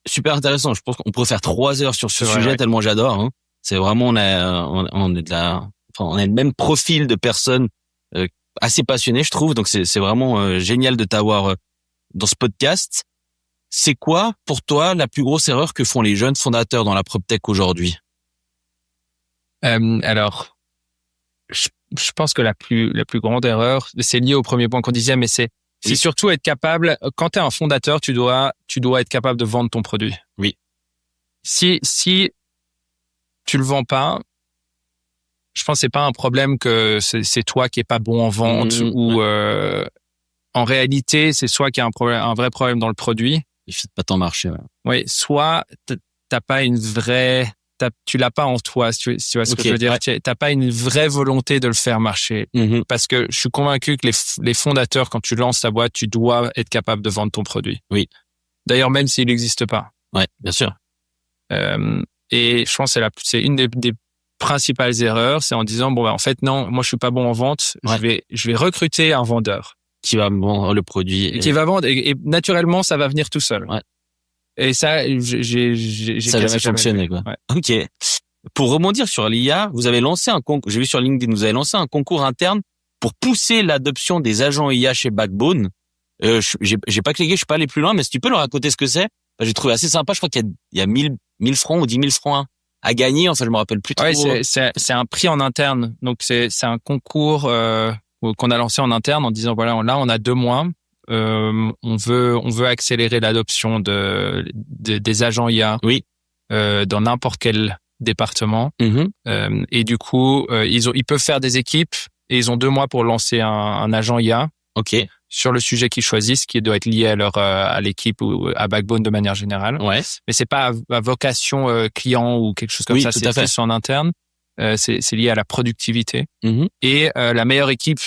[SPEAKER 3] super intéressant. Je pense qu'on pourrait faire 3 heures sur ce sujet tellement j'adore. Hein. C'est vraiment on est le même profil de personnes assez passionné, je trouve. Donc c'est vraiment génial de t'avoir dans ce podcast. C'est quoi pour toi la plus grosse erreur que font les jeunes fondateurs dans la PropTech aujourd'hui?
[SPEAKER 2] Alors, je pense que la plus grande erreur, c'est lié au premier point qu'on disait, mais c'est surtout être capable. Quand tu es un fondateur, tu dois être capable de vendre ton produit.
[SPEAKER 3] Oui.
[SPEAKER 2] Si tu le vends pas, je pense que c'est pas un problème que c'est toi qui est pas bon en vente ou en réalité c'est soit qu'il y a un vrai problème dans le produit.
[SPEAKER 3] Il fit pas ton marché. Ouais.
[SPEAKER 2] Oui, soit t'as pas une vraie, tu l'as pas en toi, si tu vois ce que je veux dire. Ouais. T'as pas une vraie volonté de le faire marcher. Parce que je suis convaincu que les fondateurs, quand tu lances ta boîte, tu dois être capable de vendre ton produit.
[SPEAKER 3] Oui.
[SPEAKER 2] D'ailleurs, même s'il n'existe pas.
[SPEAKER 3] Ouais, bien sûr.
[SPEAKER 2] Et je pense que c'est une des principales erreurs, c'est en disant en fait non, moi je suis pas bon en vente, ouais. je vais recruter un vendeur
[SPEAKER 3] qui va vendre le produit
[SPEAKER 2] et qui va vendre et naturellement ça va venir tout seul.
[SPEAKER 3] Ouais.
[SPEAKER 2] Et ça
[SPEAKER 3] ça a jamais fonctionné quoi. Ouais. OK. Pour rebondir sur l'IA, vous avez lancé un concours, j'ai vu sur LinkedIn, vous avez lancé un concours interne pour pousser l'adoption des agents IA chez Backbone. J'ai pas cliqué, je suis pas allé plus loin, mais si tu peux leur raconter ce que c'est, j'ai trouvé assez sympa. Je crois qu'il y a 1000 francs ou 10 000 francs à gagner. Enfin, je me rappelle plus trop.
[SPEAKER 2] Ouais, c'est un prix en interne. Donc, c'est un concours qu'on a lancé en interne en disant, voilà, là, on a 2 mois. On veut accélérer l'adoption des agents IA dans n'importe quel département. Et du coup, ils peuvent faire des équipes et ils ont 2 mois pour lancer un agent IA.
[SPEAKER 3] OK.
[SPEAKER 2] Sur le sujet qu'ils choisissent, qui doit être lié à l'équipe ou à Backbone de manière générale.
[SPEAKER 3] Ouais.
[SPEAKER 2] Mais c'est pas à vocation client ou quelque chose comme ça. C'est plus en interne. C'est lié à la productivité. Et la meilleure équipe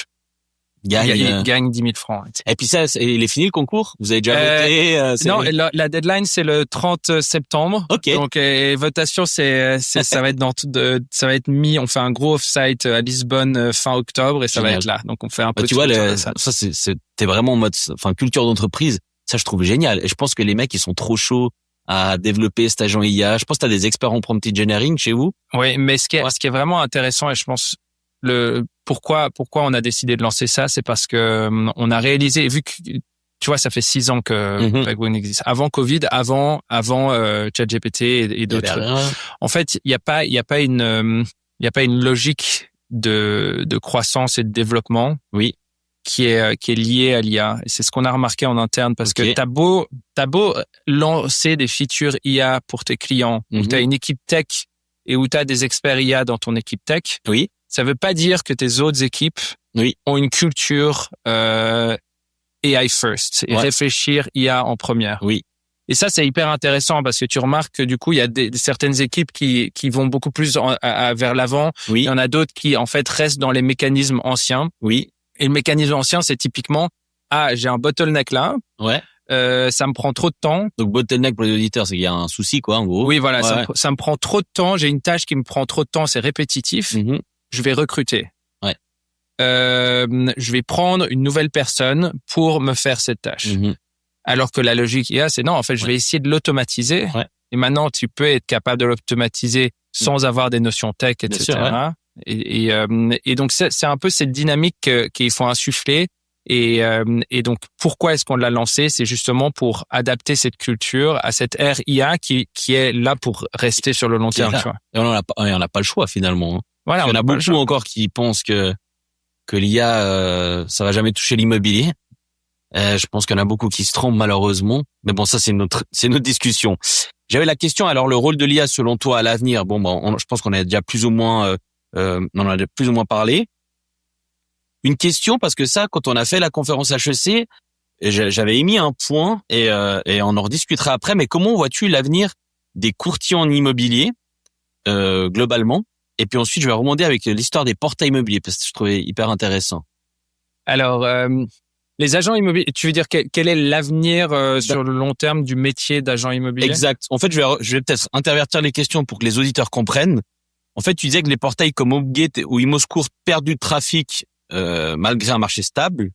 [SPEAKER 2] gagne 10 000 francs.
[SPEAKER 3] Et puis ça, il est fini le concours? Vous avez déjà voté?
[SPEAKER 2] Non, la deadline c'est le 30 septembre.
[SPEAKER 3] OK.
[SPEAKER 2] Donc votation ça va être ça va être mis. On fait un gros off-site à Lisbonne fin octobre et ça va être là. Donc on fait un peu.
[SPEAKER 3] Tu vois, ça t'es vraiment en mode, culture d'entreprise. Ça je trouve génial. Et je pense que les mecs ils sont trop chauds à développer cet agent IA. Je pense que t'as des experts en prompt engineering chez vous.
[SPEAKER 2] Oui, mais ce qui est vraiment intéressant et je pense pourquoi on a décidé de lancer ça, c'est parce que on a réalisé, vu que tu vois, ça fait 6 ans que Backbone existe. Avant Covid, avant ChatGPT et d'autres. En fait, il y a pas une logique de croissance et de développement.
[SPEAKER 3] Oui.
[SPEAKER 2] Qui est liée à l'IA. Et c'est ce qu'on a remarqué en interne parce que t'as beau lancer des features IA pour tes clients, où t'as une équipe tech et où t'as des experts IA dans ton équipe tech.
[SPEAKER 3] Oui.
[SPEAKER 2] Ça veut pas dire que tes autres équipes ont une culture AI first et réfléchir IA en première.
[SPEAKER 3] Oui.
[SPEAKER 2] Et ça, c'est hyper intéressant parce que tu remarques que du coup, il y a certaines équipes qui vont beaucoup plus vers l'avant.
[SPEAKER 3] Oui.
[SPEAKER 2] Il y en a d'autres qui, en fait, restent dans les mécanismes anciens.
[SPEAKER 3] Oui.
[SPEAKER 2] Et le mécanisme ancien, c'est typiquement, j'ai un bottleneck là.
[SPEAKER 3] Ouais.
[SPEAKER 2] Ça me prend trop de temps.
[SPEAKER 3] Donc bottleneck pour les auditeurs, c'est qu'il y a un souci, quoi, en gros.
[SPEAKER 2] Oui, voilà. Ça me prend trop de temps. J'ai une tâche qui me prend trop de temps. C'est répétitif. Je vais recruter.
[SPEAKER 3] Ouais.
[SPEAKER 2] Je vais prendre une nouvelle personne pour me faire cette tâche. Alors que la logique IA, c'est non, en fait, je vais essayer de l'automatiser.
[SPEAKER 3] Ouais.
[SPEAKER 2] Et maintenant, tu peux être capable de l'automatiser sans avoir des notions tech, etc.
[SPEAKER 3] Bien sûr,
[SPEAKER 2] et donc, c'est un peu cette dynamique qu'il faut insuffler. Et donc, pourquoi est-ce qu'on l'a lancé? C'est justement pour adapter cette culture à cette ère IA qui est là pour rester sur le long terme. Tu vois.
[SPEAKER 3] Et on n'a pas le choix, finalement.
[SPEAKER 2] Voilà,
[SPEAKER 3] il y en a beaucoup encore qui pensent que l'IA, ça va jamais toucher l'immobilier. Je pense qu'il y en a beaucoup qui se trompent, malheureusement. Mais bon, ça, c'est notre discussion. J'avais la question, alors, le rôle de l'IA, selon toi, à l'avenir. Bon, je pense qu'on a déjà plus ou moins, on en a plus ou moins parlé. Une question, parce que ça, quand on a fait la conférence HEC, j'avais émis un point et on en rediscutera après, mais comment vois-tu l'avenir des courtiers en immobilier, globalement? Et puis ensuite, je vais rebondir avec l'histoire des portails immobiliers, parce que je trouvais hyper intéressant.
[SPEAKER 2] Alors, les agents immobiliers, tu veux dire quel est l'avenir sur le long terme du métier d'agent immobilier? Exact.
[SPEAKER 3] En fait, je vais peut-être intervertir les questions pour que les auditeurs comprennent. En fait, tu disais que les portails comme HomeGate ou ImmoScout perdent du trafic malgré un marché stable.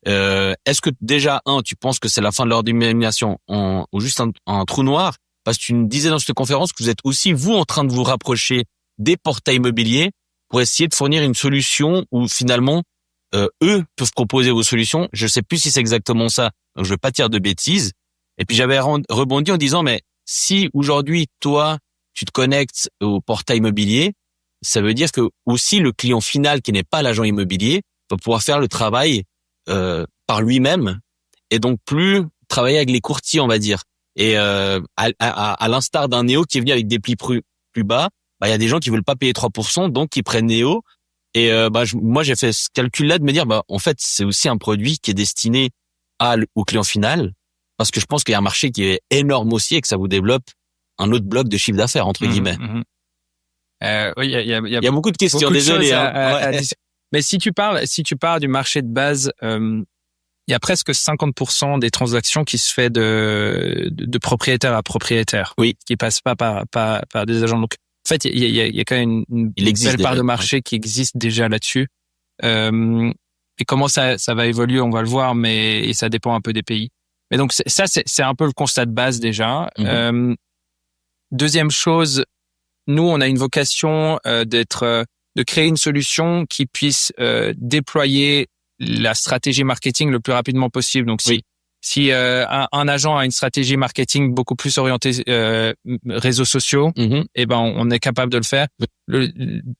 [SPEAKER 3] Est-ce que déjà, tu penses que c'est la fin de leur domination ou juste un trou noir? Parce que tu nous disais dans cette conférence que vous êtes aussi, vous, en train de vous rapprocher des portails immobiliers pour essayer de fournir une solution où finalement eux peuvent proposer vos solutions. Je sais plus si c'est exactement ça, donc je vais pas dire de bêtises. Et puis j'avais rebondi en disant, mais si aujourd'hui toi tu te connectes au portail immobilier, ça veut dire que aussi le client final qui n'est pas l'agent immobilier va pouvoir faire le travail par lui-même et donc plus travailler avec les courtiers, on va dire. Et à l'instar d'un Néo qui est venu avec des prix plus bas, il y a des gens qui veulent pas payer 3%, donc ils prennent Néo. Et moi j'ai fait ce calcul-là de me dire, en fait c'est aussi un produit qui est destiné au client final, parce que je pense qu'il y a un marché qui est énorme aussi et que ça vous développe un autre bloc de chiffre d'affaires entre guillemets.
[SPEAKER 2] Oui, il y
[SPEAKER 3] a beaucoup de questions.
[SPEAKER 2] Beaucoup de
[SPEAKER 3] désolé.
[SPEAKER 2] Ouais. Mais si tu pars du marché de base, il y a presque 50% des transactions qui se fait de propriétaire à propriétaire,
[SPEAKER 3] oui,
[SPEAKER 2] qui passe pas par des agents. Donc en fait, il y a quand même une belle part de marché qui existe déjà là-dessus. Et comment ça va évoluer, on va le voir, et ça dépend un peu des pays. Mais donc c'est un peu le constat de base déjà. Deuxième chose, nous on a une vocation de créer une solution qui puisse déployer la stratégie marketing le plus rapidement possible. Donc si un agent a une stratégie marketing beaucoup plus orientée réseaux sociaux, on est capable de le faire.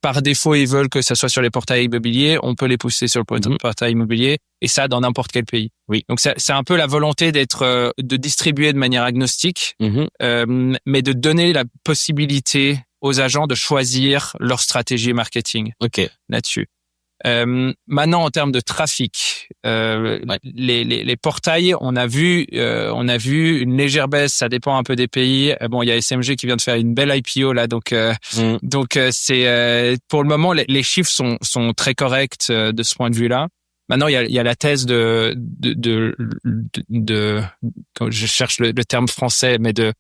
[SPEAKER 2] Par défaut, ils veulent que ça soit sur les portails immobiliers, on peut les pousser sur le portail immobilier, et ça dans n'importe quel pays. Oui. Donc c'est un peu la volonté de distribuer de manière agnostique, mais de donner la possibilité aux agents de choisir leur stratégie marketing. Là-dessus. Maintenant, en termes de trafic, les portails, on a vu une légère baisse. Ça dépend un peu des pays. Il y a SMG qui vient de faire une belle IPO là, donc c'est pour le moment les chiffres sont très corrects de ce point de vue-là. Maintenant, il y a la thèse de je cherche le terme français, mais de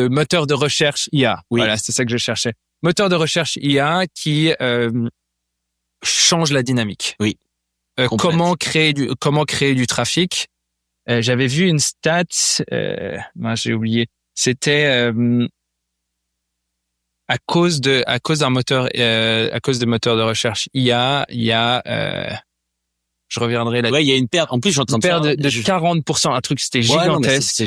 [SPEAKER 2] moteur de recherche IA. Oui. Voilà, c'est ça que je cherchais. Moteur de recherche IA qui change la dynamique. Oui. Comment créer du trafic. J'avais vu une stat, j'ai oublié. C'était à cause d'un moteur, à cause de moteurs de recherche IA, il y a je reviendrai là.
[SPEAKER 3] Ouais, il y a une perte. En plus,
[SPEAKER 2] une perte de 40%, un truc c'était gigantesque.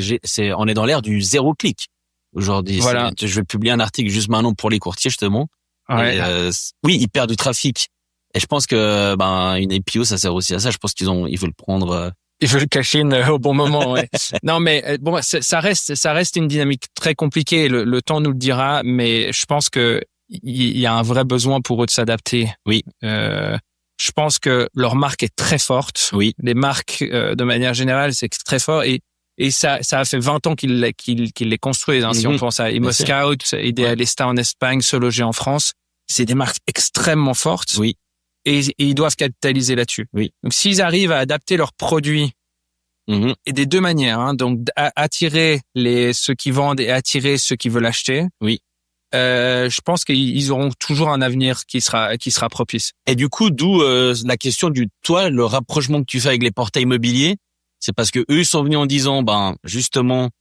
[SPEAKER 3] On est dans l'ère du zéro clic aujourd'hui. Voilà. Je vais publier un article juste maintenant pour les courtiers justement. Ouais. Et, oui, ils perdent du trafic. Et je pense que une IPO ça sert aussi à ça. Je pense ils veulent prendre.
[SPEAKER 2] Ils veulent cash in au bon moment. Ouais. Non, mais ça reste une dynamique très compliquée. Le temps nous le dira, mais je pense que il y a un vrai besoin pour eux de s'adapter.
[SPEAKER 3] Oui.
[SPEAKER 2] Je pense que leur marque est très forte.
[SPEAKER 3] Oui.
[SPEAKER 2] Les marques de manière générale, c'est très fort et ça a fait 20 ans qu'ils les construisent. Si on pense à ImmoScout, Idealista en Espagne, Se Loger en France, c'est des marques extrêmement fortes.
[SPEAKER 3] Oui.
[SPEAKER 2] Et ils doivent capitaliser là-dessus. Oui. Donc, s'ils arrivent à adapter leurs produits et des deux manières, donc attirer ceux qui vendent et attirer ceux qui veulent acheter.
[SPEAKER 3] Oui.
[SPEAKER 2] Je pense qu'ils auront toujours un avenir qui sera propice.
[SPEAKER 3] Et du coup, d'où la question le rapprochement que tu fais avec les portails immobiliers, c'est parce que eux sont venus en disant, justement,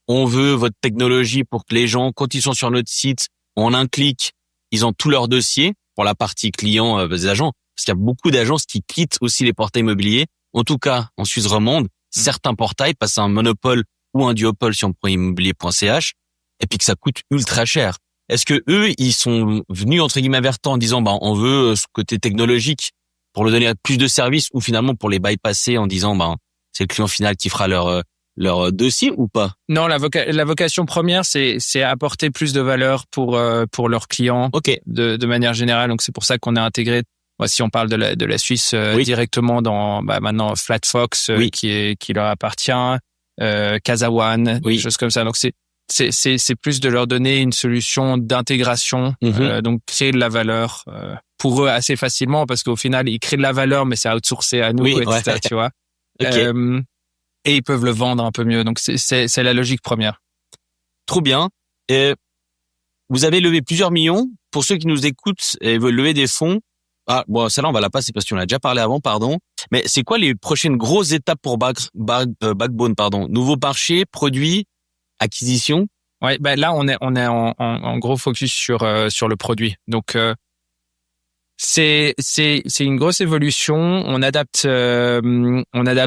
[SPEAKER 3] on veut votre technologie pour que les gens, quand ils sont sur notre site, en un clic, ils ont tout leur dossier. Pour la partie client des agents, parce qu'il y a beaucoup d'agences qui quittent aussi les portails immobiliers. En tout cas, en Suisse romande, certains portails passent à un monopole ou un duopole si on prend immobilier.ch, et puis que ça coûte ultra cher. Est-ce que eux, ils sont venus entre guillemets vers toi en disant, on veut ce côté technologique pour leur donner plus de services, ou finalement pour les bypasser en disant, c'est le client final qui fera leur dossier ou pas?
[SPEAKER 2] Non, la vocation première, c'est apporter plus de valeur pour leurs clients. De manière générale. Donc c'est pour ça qu'on a intégré, si on parle de la Suisse, directement dans maintenant Flatfox qui leur appartient, Casawan, des choses comme ça. Donc c'est plus de leur donner une solution d'intégration, donc créer de la valeur pour eux assez facilement, parce qu'au final ils créent de la valeur, mais c'est outsourcé à nous, etc. Tu vois. Et ils peuvent le vendre un peu mieux. Donc, c'est la logique première.
[SPEAKER 3] Trop bien. Et vous avez levé plusieurs millions. Pour ceux qui nous écoutent et veulent lever des fonds, celle-là, on va la passer parce qu'on a déjà parlé avant, pardon. Mais c'est quoi les prochaines grosses étapes pour Backbone, pardon? Nouveau marché, produit, acquisition?
[SPEAKER 2] Ouais, là, on est en gros focus sur le produit. Donc, C'est une grosse évolution. On adapte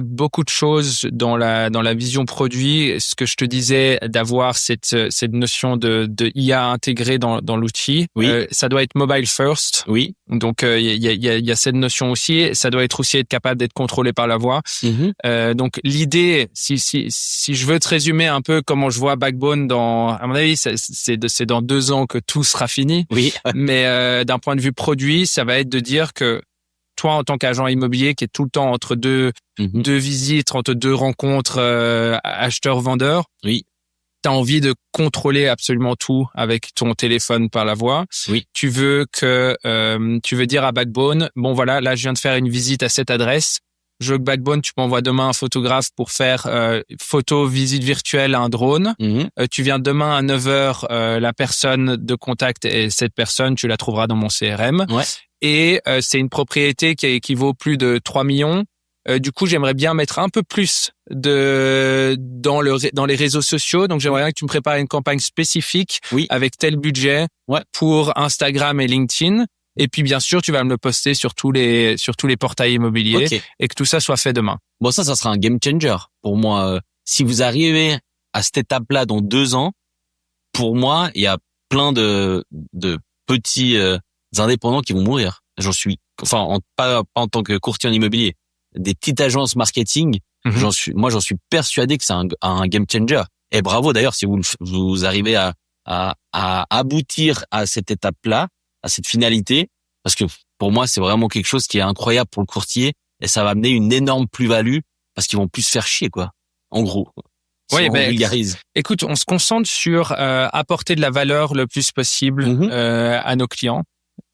[SPEAKER 2] beaucoup de choses dans la vision produit. Ce que je te disais, d'avoir cette notion de IA intégrée dans l'outil.
[SPEAKER 3] Oui.
[SPEAKER 2] Ça doit être mobile first.
[SPEAKER 3] Oui.
[SPEAKER 2] Donc il y a cette notion aussi. Ça doit être aussi être capable d'être contrôlé par la voix. Donc l'idée, si je veux te résumer un peu comment je vois Backbone à mon avis, c'est dans 2 ans que tout sera fini.
[SPEAKER 3] Oui.
[SPEAKER 2] Mais d'un point de vue produit, ça va être de dire que toi, en tant qu'agent immobilier qui est tout le temps entre deux visites, entre 2 rencontres acheteurs-vendeurs,
[SPEAKER 3] oui,
[SPEAKER 2] tu as envie de contrôler absolument tout avec ton téléphone par la voix.
[SPEAKER 3] Oui.
[SPEAKER 2] Tu veux dire à Backbone, bon voilà, là je viens de faire une visite à cette adresse. Je veux que Backbone, tu m'envoies demain un photographe pour faire photo visite virtuelle à un drone. Tu viens demain à 9h, la personne de contact et cette personne, tu la trouveras dans mon CRM.
[SPEAKER 3] Ouais.
[SPEAKER 2] Et c'est une propriété qui vaut plus de 3 millions. Du coup, j'aimerais bien mettre un peu plus dans les réseaux sociaux. Donc, j'aimerais bien que tu me prépares une campagne spécifique avec tel budget pour Instagram et LinkedIn. Et puis, bien sûr, tu vas me le poster sur tous les portails immobiliers et que tout ça soit fait demain.
[SPEAKER 3] Bon, ça sera un game changer pour moi. Si vous arrivez à cette étape-là dans 2 ans, pour moi, il y a plein de petits indépendants qui vont mourir. Pas en tant que courtier en immobilier. Des petites agences marketing, j'en suis persuadé que c'est un game changer. Et bravo d'ailleurs si vous arrivez à aboutir à cette étape-là, à cette finalité, parce que pour moi c'est vraiment quelque chose qui est incroyable pour le courtier et ça va amener une énorme plus-value parce qu'ils vont plus se faire chier quoi. En gros.
[SPEAKER 2] Oui,
[SPEAKER 3] on vulgarise.
[SPEAKER 2] Écoute, on se concentre sur apporter de la valeur le plus possible à nos clients.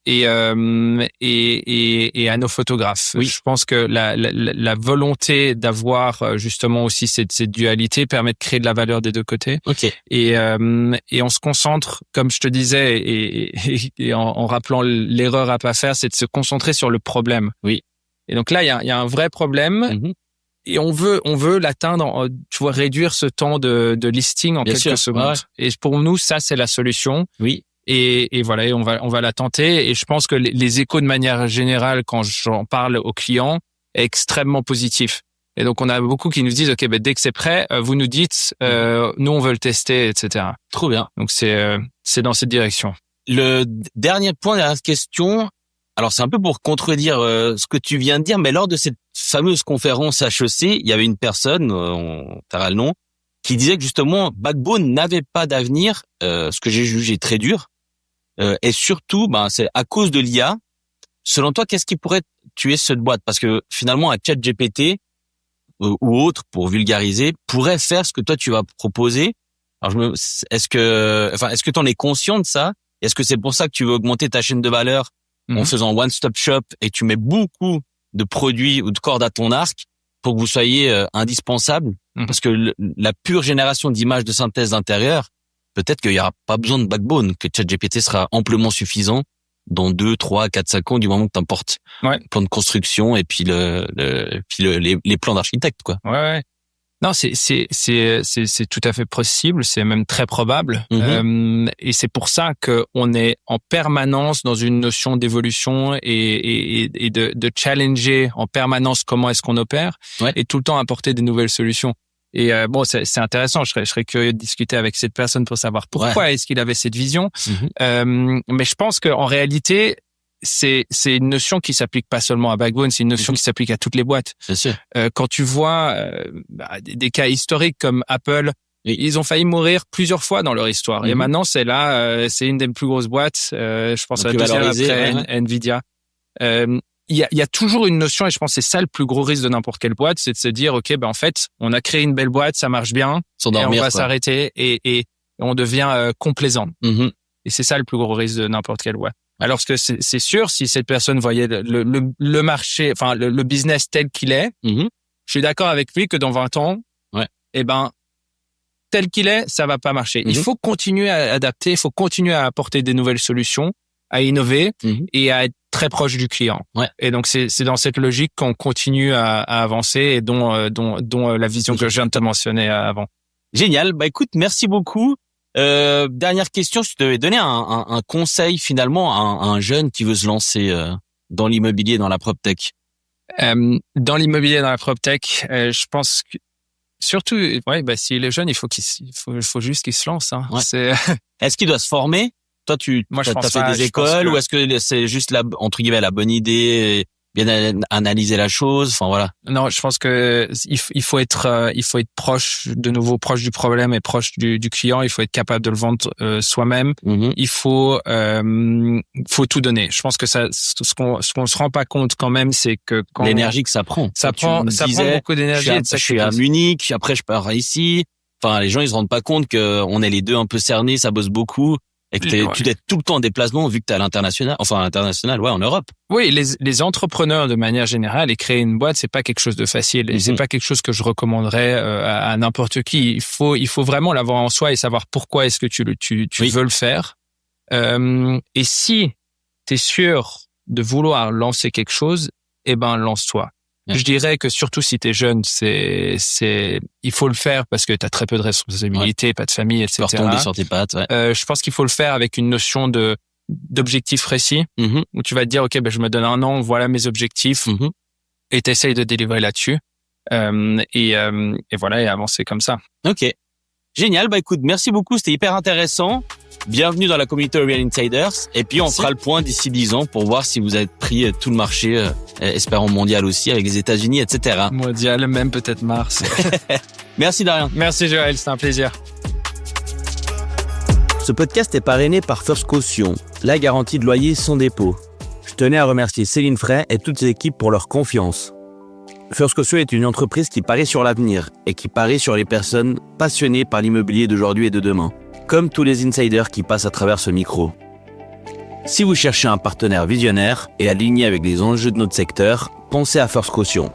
[SPEAKER 2] Et à nos photographes.
[SPEAKER 3] Oui.
[SPEAKER 2] Je pense que la volonté d'avoir justement aussi cette dualité permet de créer de la valeur des 2 côtés. Et on se concentre, comme je te disais, et en rappelant l'erreur à pas faire, c'est de se concentrer sur le problème.
[SPEAKER 3] Oui.
[SPEAKER 2] Et donc là, il y a un vrai problème. Et on veut l'atteindre, tu vois, réduire ce temps de listing en quelques secondes. Ouais. Et pour nous, ça, c'est la solution.
[SPEAKER 3] Oui.
[SPEAKER 2] Et voilà, on va la tenter. Et je pense que les échos de manière générale, quand j'en parle aux clients, est extrêmement positif. Et donc, on a beaucoup qui nous disent, OK, dès que c'est prêt, vous nous dites, nous, on veut le tester, etc.
[SPEAKER 3] Trop bien.
[SPEAKER 2] Donc, c'est dans cette direction.
[SPEAKER 3] Le dernier point, dernière question. Alors, c'est un peu pour contredire ce que tu viens de dire, mais lors de cette fameuse conférence HEC, il y avait une personne, on taira le nom, qui disait que justement, Backbone n'avait pas d'avenir, ce que j'ai jugé très dur. Et surtout, c'est à cause de l'IA. Selon toi, qu'est-ce qui pourrait tuer cette boîte? Parce que finalement, un ChatGPT ou autre, pour vulgariser, pourrait faire ce que toi tu vas proposer. Alors, est-ce que t'en es conscient de ça? Est-ce que c'est pour ça que tu veux augmenter ta chaîne de valeur en faisant one-stop shop et tu mets beaucoup de produits ou de cordes à ton arc pour que vous soyez indispensable? Parce que la pure génération d'images de synthèse d'intérieur, peut-être qu'il y aura pas besoin de Backbone, que ChatGPT sera amplement suffisant dans 2, 3, 4, 5 ans du moment que t'importes le plan de construction et puis les plans d'architecte, quoi.
[SPEAKER 2] Ouais. Non, c'est tout à fait possible, c'est même très probable. Et c'est pour ça que on est en permanence dans une notion d'évolution et de challenger en permanence comment est-ce qu'on opère et tout le temps apporter des nouvelles solutions. Et c'est intéressant. Je serais curieux de discuter avec cette personne pour savoir pourquoi est-ce qu'il avait cette vision. Mais je pense qu'en réalité, c'est une notion qui s'applique pas seulement à Backbone, c'est une notion qui s'applique à toutes les boîtes.
[SPEAKER 3] C'est sûr.
[SPEAKER 2] Quand tu vois des cas historiques comme Apple, ils ont failli mourir plusieurs fois dans leur histoire. Et maintenant, c'est une des plus grosses boîtes. Je pense à la deuxième après Nvidia. Il y a toujours une notion, et je pense que c'est ça le plus gros risque de n'importe quelle boîte, c'est de se dire, OK, en fait, on a créé une belle boîte, ça marche bien, et on va s'arrêter et on devient complaisant. Et c'est ça le plus gros risque de n'importe quelle boîte. Alors que c'est sûr, si cette personne voyait le marché, enfin le business tel qu'il est, je suis d'accord avec lui que dans 20 ans, tel qu'il est, ça va pas marcher. Il faut continuer à adapter, il faut continuer à apporter des nouvelles solutions, à innover et à être très proche du client. Et donc c'est dans cette logique qu'on continue à avancer et dont la vision que je viens de te mentionner avant.
[SPEAKER 3] Génial. Écoute, merci beaucoup. Dernière question, si tu devais donner un conseil finalement à un jeune qui veut se lancer dans l'immobilier, dans la PropTech?
[SPEAKER 2] Dans l'immobilier, dans la PropTech, je pense que surtout, s'il est jeune, il faut juste qu'il se lance. Hein.
[SPEAKER 3] Ouais. Est-ce qu'il doit se former? Toi,
[SPEAKER 2] Moi, je
[SPEAKER 3] t'as
[SPEAKER 2] pense
[SPEAKER 3] fait
[SPEAKER 2] pas,
[SPEAKER 3] des écoles ou est-ce que c'est juste entre guillemets la bonne idée, bien analyser la chose? Enfin voilà.
[SPEAKER 2] Non, je pense que il faut être proche du problème et proche du client. Il faut être capable de le vendre soi-même.
[SPEAKER 3] Mm-hmm.
[SPEAKER 2] Il faut tout donner. Je pense que ce qu'on se rend pas compte quand même, c'est que quand
[SPEAKER 3] l'énergie que ça prend.
[SPEAKER 2] Ça prend beaucoup d'énergie.
[SPEAKER 3] Je suis à Munich, après je pars ici. Enfin, les gens ils se rendent pas compte que on est les deux un peu cernés, ça bosse beaucoup. Et que tu es tout le temps en déplacement vu que t'es à l'international, en Europe.
[SPEAKER 2] Oui, les entrepreneurs de manière générale et créer une boîte, c'est pas quelque chose de facile et c'est pas quelque chose que je recommanderais à n'importe qui. Il faut vraiment l'avoir en soi et savoir pourquoi est-ce que tu veux le faire. Et si t'es sûr de vouloir lancer quelque chose, lance-toi. Je dirais que surtout si t'es jeune, il faut le faire parce que t'as très peu de responsabilités, pas de famille, etc.
[SPEAKER 3] Tu vas retomber sur tes pattes, ouais.
[SPEAKER 2] Je pense qu'il faut le faire avec une notion d'objectif précis, où tu vas te dire, OK, je me donne 1 an, voilà mes objectifs, et t'essayes de délivrer là-dessus, et voilà, et avancer comme ça.
[SPEAKER 3] OK. Génial. Écoute, merci beaucoup. C'était hyper intéressant. Bienvenue dans la communauté Real Insiders. Et puis, on fera le point d'ici 10 ans pour voir si vous avez pris tout le marché, espérons mondial aussi, avec les États-Unis, etc.
[SPEAKER 2] Mondial, même peut-être Mars.
[SPEAKER 3] Merci, Darien.
[SPEAKER 2] Merci, Joël. C'était un plaisir.
[SPEAKER 1] Ce podcast est parrainé par First Caution, la garantie de loyer sans dépôt. Je tenais à remercier Céline Frey et toute ses équipes pour leur confiance. First Caution est une entreprise qui parie sur l'avenir et qui parie sur les personnes passionnées par l'immobilier d'aujourd'hui et de demain, comme tous les insiders qui passent à travers ce micro. Si vous cherchez un partenaire visionnaire et aligné avec les enjeux de notre secteur, pensez à First Caution.